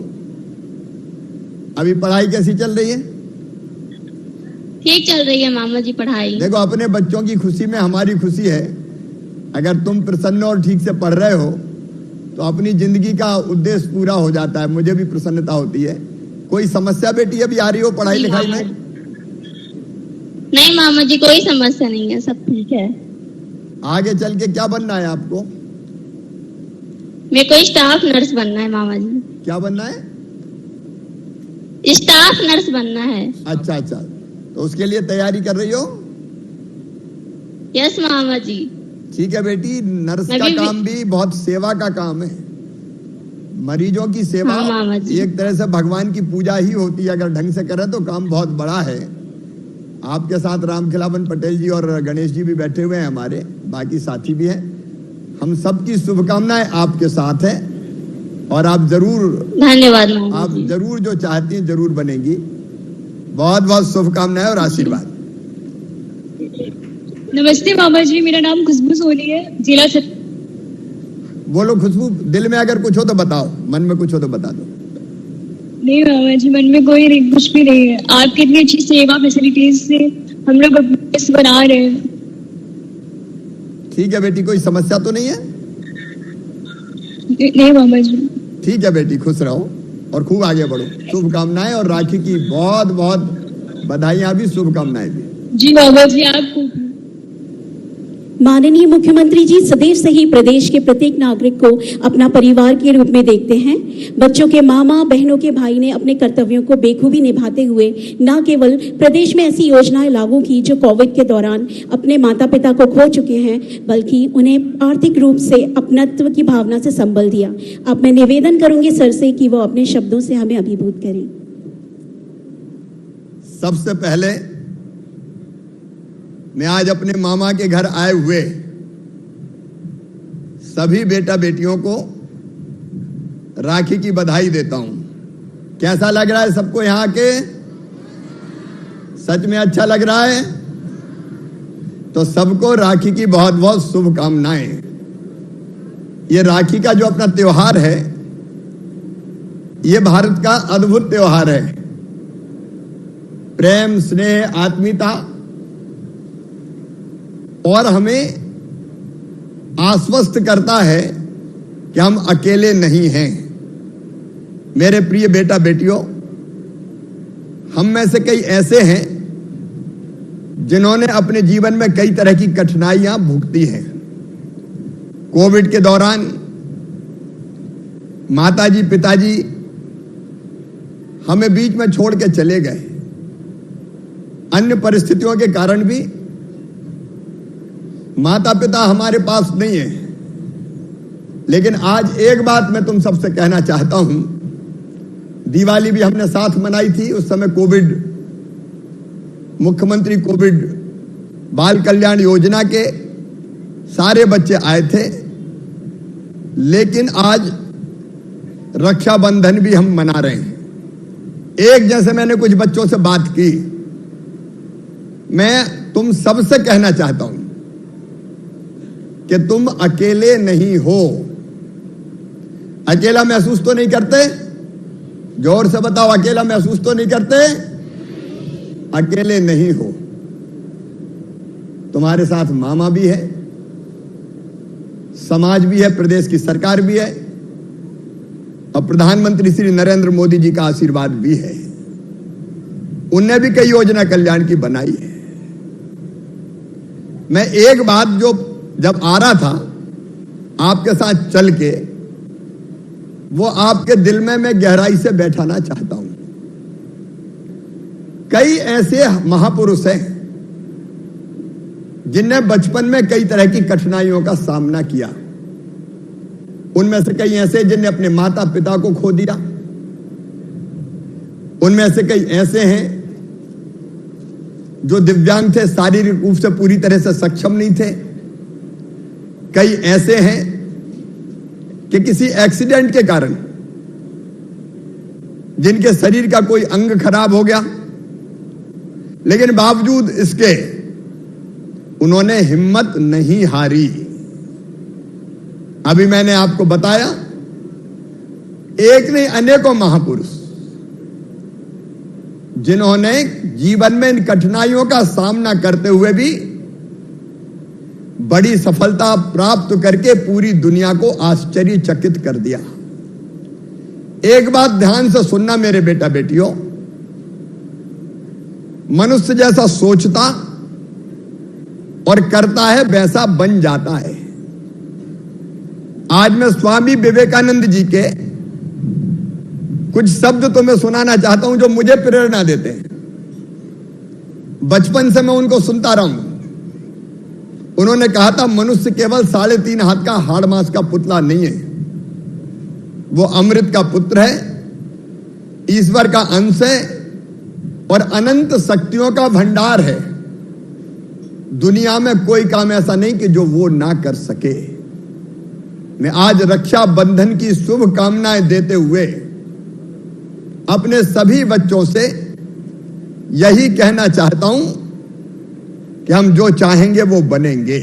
अभी पढ़ाई कैसी चल रही है? ठीक चल रही है मामा जी पढ़ाई। देखो, अपने बच्चों की खुशी में हमारी खुशी है। अगर तुम प्रसन्न और ठीक से पढ़ रहे हो तो अपनी जिंदगी का उद्देश्य पूरा हो जाता है। मुझे भी प्रसन्नता होती है। कोई समस्या बेटी अभी आ रही हो पढ़ाई लिखाई में? नहीं मामा जी, कोई समस्या नहीं है, सब ठीक है। आगे चल के क्या बनना है आपको? मेरे को स्टाफ नर्स बनना है मामा जी। क्या बनना है? स्टाफ नर्स बनना है। अच्छा अच्छा, तो उसके लिए तैयारी कर रही हो? यस मामा जी। ठीक है बेटी, नर्स का काम भी बहुत सेवा का काम है। मरीजों की सेवा एक तरह से भगवान की पूजा ही होती है। अगर ढंग से करें तो काम बहुत बड़ा है। आपके साथ रामखिलावन पटेल जी और गणेश जी भी बैठे हुए हैं, हमारे बाकी साथी भी हैं। हम सबकी शुभकामनाएं आपके साथ है और आप जरूर, धन्यवाद, आप जरूर जो चाहती हैं जरूर बनेंगी। बहुत बहुत शुभकामनाएं और आशीर्वाद। नमस्ते मामा जी, मेरा नाम खुशबू सोनी है, जिला बोलो खुशबू, दिल में अगर कुछ हो तो बताओ, मन में कुछ हो तो बता दो। नहीं मामा जी, मन में कोई कुछ भी नहीं है। आपकी इतनी अच्छी सेवा फैसिलिटीज से हम लोग बना रहे हैं। ठीक है बेटी, कोई समस्या तो नहीं है? नहीं मामा जी। ठीक है बेटी, खुश रहो और खूब आगे बढ़ो। शुभकामनाएं और राखी की बहुत बहुत बधाइयां भी, शुभकामनाएं भी। जी मामा जी, आपको। माननीय मुख्यमंत्री जी सदैव से ही प्रदेश के प्रत्येक नागरिक को अपना परिवार के रूप में देखते हैं। बच्चों के मामा बहनों के भाई ने अपने कर्तव्यों को बेखूबी निभाते हुए न केवल प्रदेश में ऐसी योजनाएं लागू की जो कोविड के दौरान अपने माता पिता को खो चुके हैं, बल्कि उन्हें आर्थिक रूप से अपनत्व की भावना से संबल दिया। अब मैं निवेदन करूंगी सर से कि वो अपने शब्दों से हमें अभिभूत करें। सबसे पहले मैं आज अपने मामा के घर आए हुए सभी बेटा बेटियों को राखी की बधाई देता हूं। कैसा लग रहा है सबको यहां के? सच में अच्छा लग रहा है? तो सबको राखी की बहुत बहुत शुभकामनाएं। ये राखी का जो अपना त्योहार है, ये भारत का अद्भुत त्योहार है। प्रेम, स्नेह, आत्मीयता और हमें आश्वस्त करता है कि हम अकेले नहीं हैं। मेरे प्रिय बेटा बेटियों, हम में से कई ऐसे हैं जिन्होंने अपने जीवन में कई तरह की कठिनाइयां भुगती हैं। कोविड के दौरान माताजी पिताजी हमें बीच में छोड़ के चले गए। अन्य परिस्थितियों के कारण भी माता पिता हमारे पास नहीं है। लेकिन आज एक बात मैं तुम सबसे कहना चाहता हूं। दिवाली भी हमने साथ मनाई थी। उस समय कोविड, मुख्यमंत्री कोविड बाल कल्याण योजना के सारे बच्चे आए थे। लेकिन आज रक्षाबंधन भी हम मना रहे हैं। एक जैसे मैंने कुछ बच्चों से बात की। मैं तुम सबसे कहना चाहता हूं कि तुम अकेले नहीं हो। अकेला महसूस तो नहीं करते? जोर से बताओ, अकेला महसूस तो नहीं करते? अकेले नहीं हो। तुम्हारे साथ मामा भी है, समाज भी है, प्रदेश की सरकार भी है और प्रधानमंत्री श्री नरेंद्र मोदी जी का आशीर्वाद भी है। उनने भी कई योजना कल्याण की बनाई है। मैं एक बात जो जब आ रहा था आपके साथ चल के, वो आपके दिल में मैं गहराई से बैठाना चाहता हूं। कई ऐसे महापुरुष हैं जिनने बचपन में कई तरह की कठिनाइयों का सामना किया। उनमें से कई ऐसे जिनने अपने माता पिता को खो दिया। उनमें से कई ऐसे हैं जो दिव्यांग थे, शारीरिक रूप से पूरी तरह से सक्षम नहीं थे। कई ऐसे हैं कि किसी एक्सीडेंट के कारण जिनके शरीर का कोई अंग खराब हो गया, लेकिन बावजूद इसके उन्होंने हिम्मत नहीं हारी। अभी मैंने आपको बताया एक नहीं अनेकों महापुरुष जिन्होंने जीवन में इन कठिनाइयों का सामना करते हुए भी बड़ी सफलता प्राप्त करके पूरी दुनिया को आश्चर्यचकित कर दिया। एक बात ध्यान से सुनना मेरे बेटा बेटियों, मनुष्य जैसा सोचता और करता है वैसा बन जाता है। आज मैं स्वामी विवेकानंद जी के कुछ शब्द तुम्हें सुनाना चाहता हूं जो मुझे प्रेरणा देते हैं। बचपन से मैं उनको सुनता रहा हूं। उन्होंने कहा था मनुष्य केवल 3.5 हाथ का हाड़ मांस का पुतला नहीं है, वो अमृत का पुत्र है, ईश्वर का अंश है और अनंत शक्तियों का भंडार है। दुनिया में कोई काम ऐसा नहीं कि जो वो ना कर सके। मैं आज रक्षा बंधन की शुभकामनाएं देते हुए अपने सभी बच्चों से यही कहना चाहता हूं कि हम जो चाहेंगे वो बनेंगे।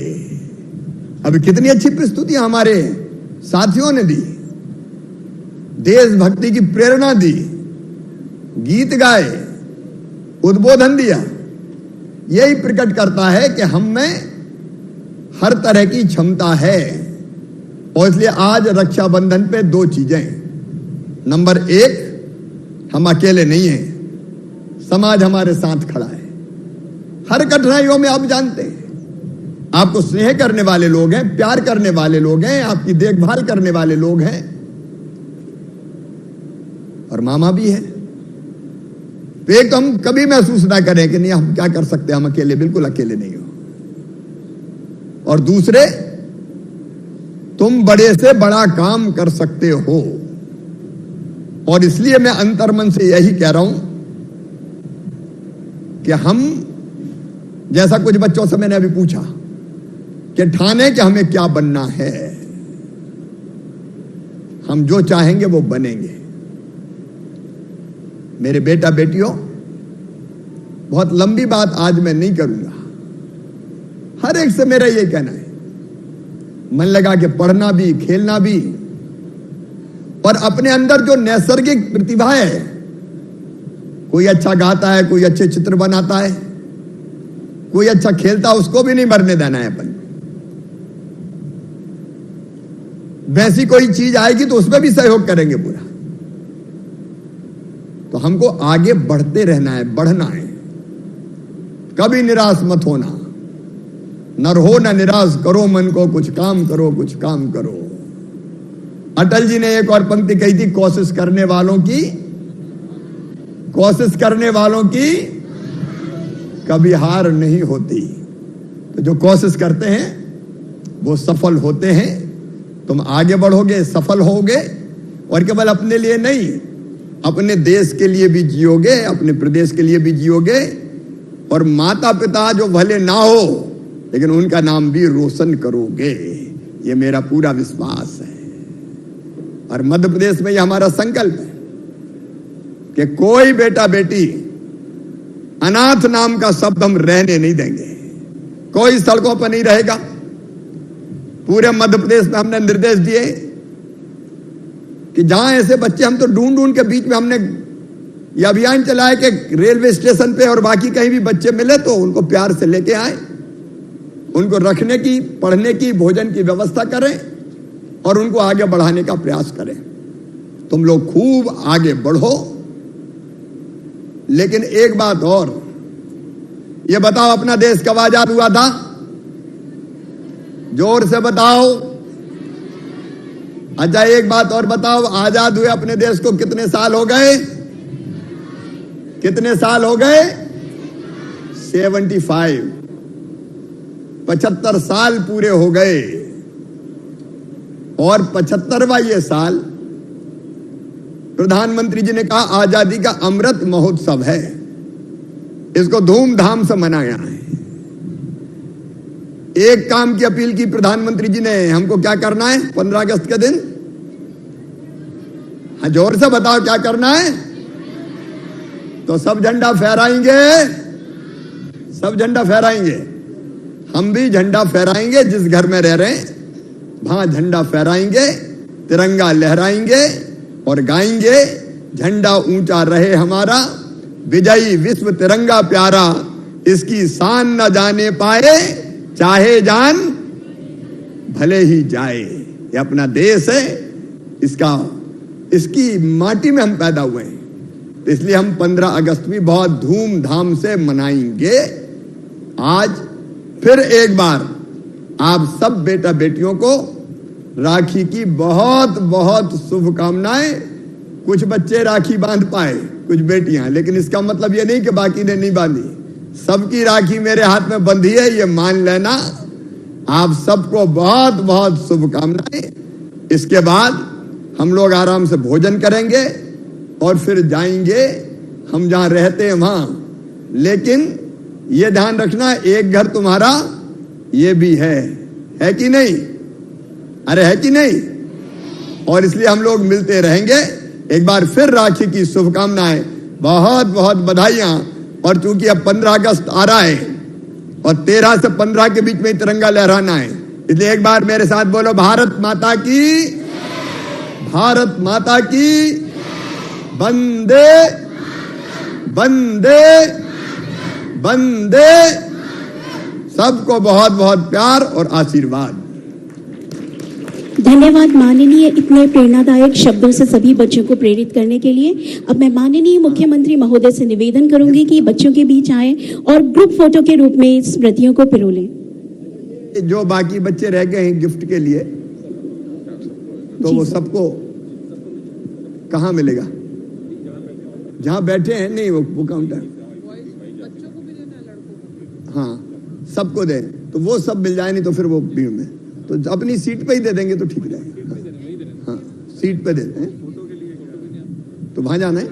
अभी कितनी अच्छी प्रस्तुतियां हमारे साथियों ने दी, देशभक्ति की प्रेरणा दी, गीत गाए, उद्बोधन दिया। यही प्रकट करता है कि हम में हर तरह की क्षमता है। और इसलिए आज रक्षाबंधन पे 2 चीजें। नंबर 1, हम अकेले नहीं हैं, समाज हमारे साथ खड़ा है। हर कठिनाइयों में आप जानते हैं, आपको स्नेह करने वाले लोग हैं, प्यार करने वाले लोग हैं, आपकी देखभाल करने वाले लोग हैं और मामा भी है। तो एक तो हम कभी महसूस ना करें कि नहीं हम क्या कर सकते, हम अकेले, बिल्कुल अकेले नहीं हो। और दूसरे, तुम बड़े से बड़ा काम कर सकते हो। और इसलिए मैं अंतर्मन से यही कह रहा हूं कि हम जैसा कुछ बच्चों से मैंने अभी पूछा कि ठाने कि हमें क्या बनना है, हम जो चाहेंगे वो बनेंगे। मेरे बेटा बेटियों, बहुत लंबी बात आज मैं नहीं करूंगा। हर एक से मेरा यही कहना है, मन लगा के पढ़ना भी, खेलना भी, और अपने अंदर जो नैसर्गिक प्रतिभा है, कोई अच्छा गाता है, कोई अच्छे चित्र बनाता है, कोई अच्छा खेलता, उसको भी नहीं मरने देना है अपन। वैसी कोई चीज आएगी तो उसमें भी सहयोग करेंगे पूरा। तो हमको आगे बढ़ते रहना है, बढ़ना है, कभी निराश मत होना। न रहो न निराश, करो मन को, कुछ काम करो, कुछ काम करो। अटल जी ने एक और पंक्ति कही थी, कोशिश करने वालों की कभी हार नहीं होती। तो जो कोशिश करते हैं वो सफल होते हैं। तुम आगे बढ़ोगे, सफल होगे, और केवल अपने लिए नहीं, अपने देश के लिए भी जियोगे, अपने प्रदेश के लिए भी जियोगे। और माता पिता जो भले ना हो, लेकिन उनका नाम भी रोशन करोगे, ये मेरा पूरा विश्वास है। और मध्य प्रदेश में ये हमारा संकल्प है कि कोई बेटा बेटी अनाथ नाम का शब्द हम रहने नहीं देंगे। कोई सड़कों पर नहीं रहेगा। पूरे मध्य प्रदेश में हमने निर्देश दिए कि जहां ऐसे बच्चे, हम तो ढूंढ ढूंढ के बीच में हमने ये अभियान चलाया कि रेलवे स्टेशन पे और बाकी कहीं भी बच्चे मिले तो उनको प्यार से लेके आए, उनको रखने की, पढ़ने की, भोजन की व्यवस्था करें और उनको आगे बढ़ाने का प्रयास करें। तुम लोग खूब आगे बढ़ो। लेकिन एक बात और, ये बताओ अपना देश कब आजाद हुआ था? जोर से बताओ। अच्छा एक बात और बताओ, आजाद हुए अपने देश को कितने साल हो गए? कितने साल हो गए? 75 75 साल पूरे हो गए। और 75वां ये साल प्रधानमंत्री जी ने कहा आजादी का अमृत महोत्सव है, इसको धूमधाम से मनाया है। एक काम की अपील की प्रधानमंत्री जी ने, हमको क्या करना है 15 अगस्त के दिन? हाँ जोर से बताओ क्या करना है? तो सब झंडा फहराएंगे, सब झंडा फहराएंगे। हम भी झंडा फहराएंगे, जिस घर में रह रहे हैं वहां झंडा फहराएंगे, तिरंगा लहराएंगे और गाएंगे, झंडा ऊंचा रहे हमारा, विजयी विश्व तिरंगा प्यारा, इसकी शान न जाने पाए, चाहे जान भले ही जाए। ये अपना देश है, इसकी माटी में हम पैदा हुए हैं, तो इसलिए हम 15 अगस्त भी बहुत धूमधाम से मनाएंगे। आज फिर एक बार आप सब बेटा बेटियों को राखी की बहुत बहुत शुभकामनाएं। कुछ बच्चे राखी बांध पाए, कुछ बेटियां, लेकिन इसका मतलब ये नहीं कि बाकी ने नहीं बांधी। सबकी राखी मेरे हाथ में बंधी है, ये मान लेना। आप सबको बहुत बहुत शुभकामनाएं। इसके बाद हम लोग आराम से भोजन करेंगे और फिर जाएंगे हम जहां रहते हैं वहां। लेकिन ये ध्यान रखना, एक घर तुम्हारा ये भी है कि नहीं? अरे है कि नहीं? और इसलिए हम लोग मिलते रहेंगे। एक बार फिर राखी की शुभकामनाएं, बहुत बहुत बधाइयां। और चूंकि अब 15 अगस्त आ रहा है और 13 से 15 के बीच में तिरंगा लहराना है, इसलिए एक बार मेरे साथ बोलो, भारत माता की, भारत माता की, वंदे वंदे वंदे। सबको बहुत बहुत प्यार और आशीर्वाद। धन्यवाद माननीय, इतने प्रेरणादायक शब्दों से सभी बच्चों को प्रेरित करने के लिए। अब मैं माननीय मुख्यमंत्री महोदय से निवेदन करूंगी कि बच्चों के बीच आए और ग्रुप फोटो के रूप में स्मृतियों को पिरोलें। जो बाकी बच्चे रह गए हैं गिफ्ट के लिए, तो वो सबको कहाँ मिलेगा? जहां बैठे हैं, नहीं वो काउंटर, हाँ सबको दे, तो वो सब मिल जाए, नहीं तो फिर वो भीड़ में, तो अपनी सीट पे ही दे देंगे तो ठीक रहेगा। हाँ सीट पे दे दें, तो वहां जाना है,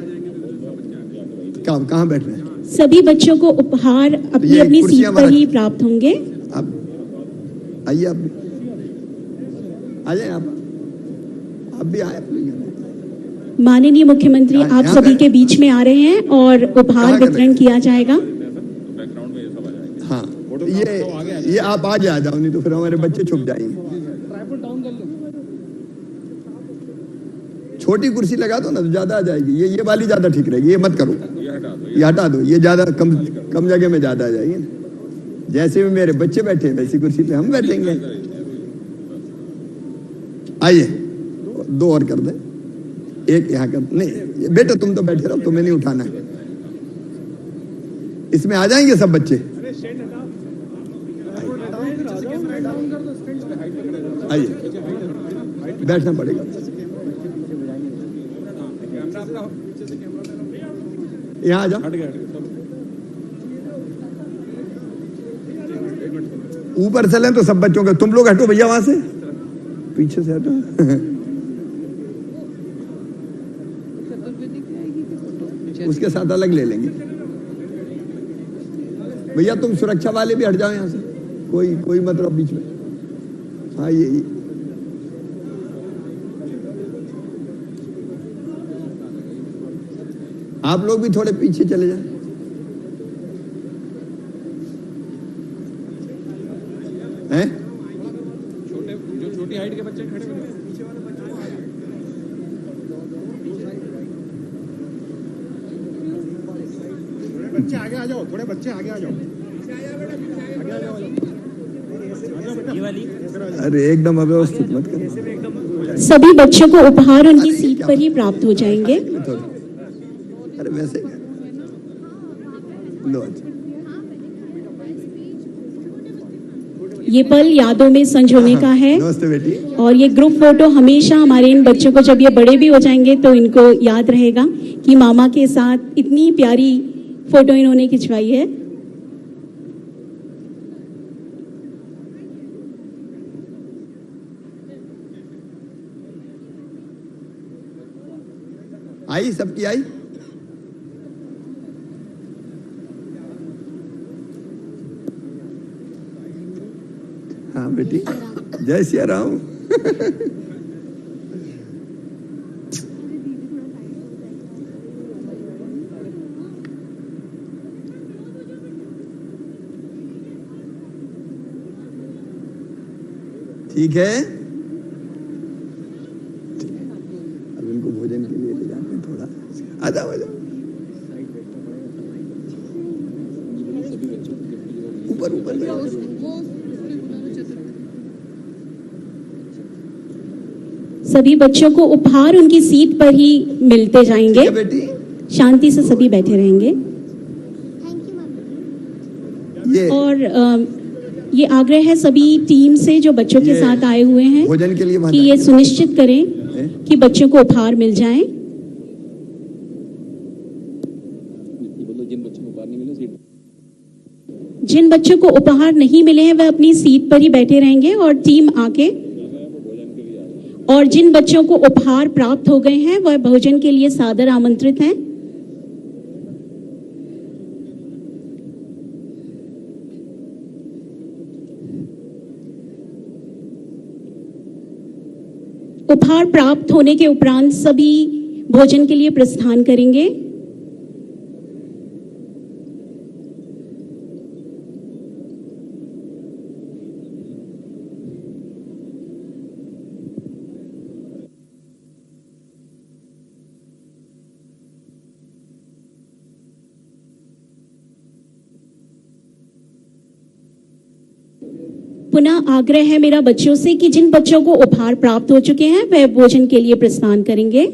कहाँ बैठ रहे हैं? सभी बच्चों को उपहार अपनी अपनी सीट पर ही प्राप्त होंगे। आप आइए, आप आ जाए, आप भी आए। माननीय मुख्यमंत्री आप सभी के बीच में आ रहे हैं और उपहार वितरण किया जाएगा। हाँ ये आप आ जाओ, नहीं तो फिर हमारे बच्चे छुप जाएंगे। छोटी कुर्सी लगा दो ना तो ज्यादा आ जाएगी। ये वाली ज्यादा ठीक रहेगी, ये मत करो, ये हटा दो, ये ज्यादा कम जगह में ज्यादा आ जाएगी। जैसे भी मेरे बच्चे बैठे वैसी कुर्सी पे हम बैठेंगे। आइए 2 और कर दें, एक यहाँ कर, नहीं बेटा तुम तो बैठे रहो, तुम्हें नहीं उठाना है। इसमें आ जाएंगे सब बच्चे। आइए बैठना पड़ेगा। यहाँ आ जाओ, ऊपर चलें तो सब बच्चों का। तुम लोग हटो भैया, वहां से पीछे से हटो। उसके साथ अलग ले लेंगे भैया। तुम सुरक्षा वाले भी हट जाओ यहाँ से, कोई मतलब बीच में। हाँ ये आप लोग भी थोड़े पीछे चले जाए। हैं? जो छोटी हाइट के बच्चे खड़े हुए, बच्चे आगे आ जाओ, थोड़े बच्चे आगे आ जाओ। अरे एकदम अव्यवस्थित मत करो। सभी बच्चों को उपहार उनकी सीट पर ही प्राप्त हो जाएंगे। अरे वैसे लो, ये पल यादों में संजोने का है। नमस्ते बेटी। और ये ग्रुप फोटो हमेशा हमारे इन बच्चों को, जब ये बड़े भी हो जाएंगे तो इनको याद रहेगा कि मामा के साथ इतनी प्यारी फोटो इन्होंने खिंचवाई है। आई सबकी आई। हाँ बेटी, जय सिया राम। ठीक है, अब इनको भोजन के लिए ले जाते हैं थोड़ा। आ जाओ, आ जाओ, ऊपर ऊपर सभी बच्चों को उपहार उनकी सीट पर ही मिलते जाएंगे। बेटी शांति से सभी बैठे रहेंगे। और ये आग्रह है सभी टीम से जो बच्चों के साथ आए हुए हैं भोजन के लिए कि ये सुनिश्चित करें कि बच्चों को उपहार मिल जाएं। जिन बच्चों को उपहार नहीं मिले हैं वह अपनी सीट पर ही बैठे रहेंगे और टीम आके, और जिन बच्चों को उपहार प्राप्त हो गए हैं वह भोजन के लिए सादर आमंत्रित हैं। उपहार प्राप्त होने के उपरांत सभी भोजन के लिए प्रस्थान करेंगे। पुनः आग्रह है मेरा बच्चों से कि जिन बच्चों को उपहार प्राप्त हो चुके हैं वह भोजन के लिए प्रस्थान करेंगे।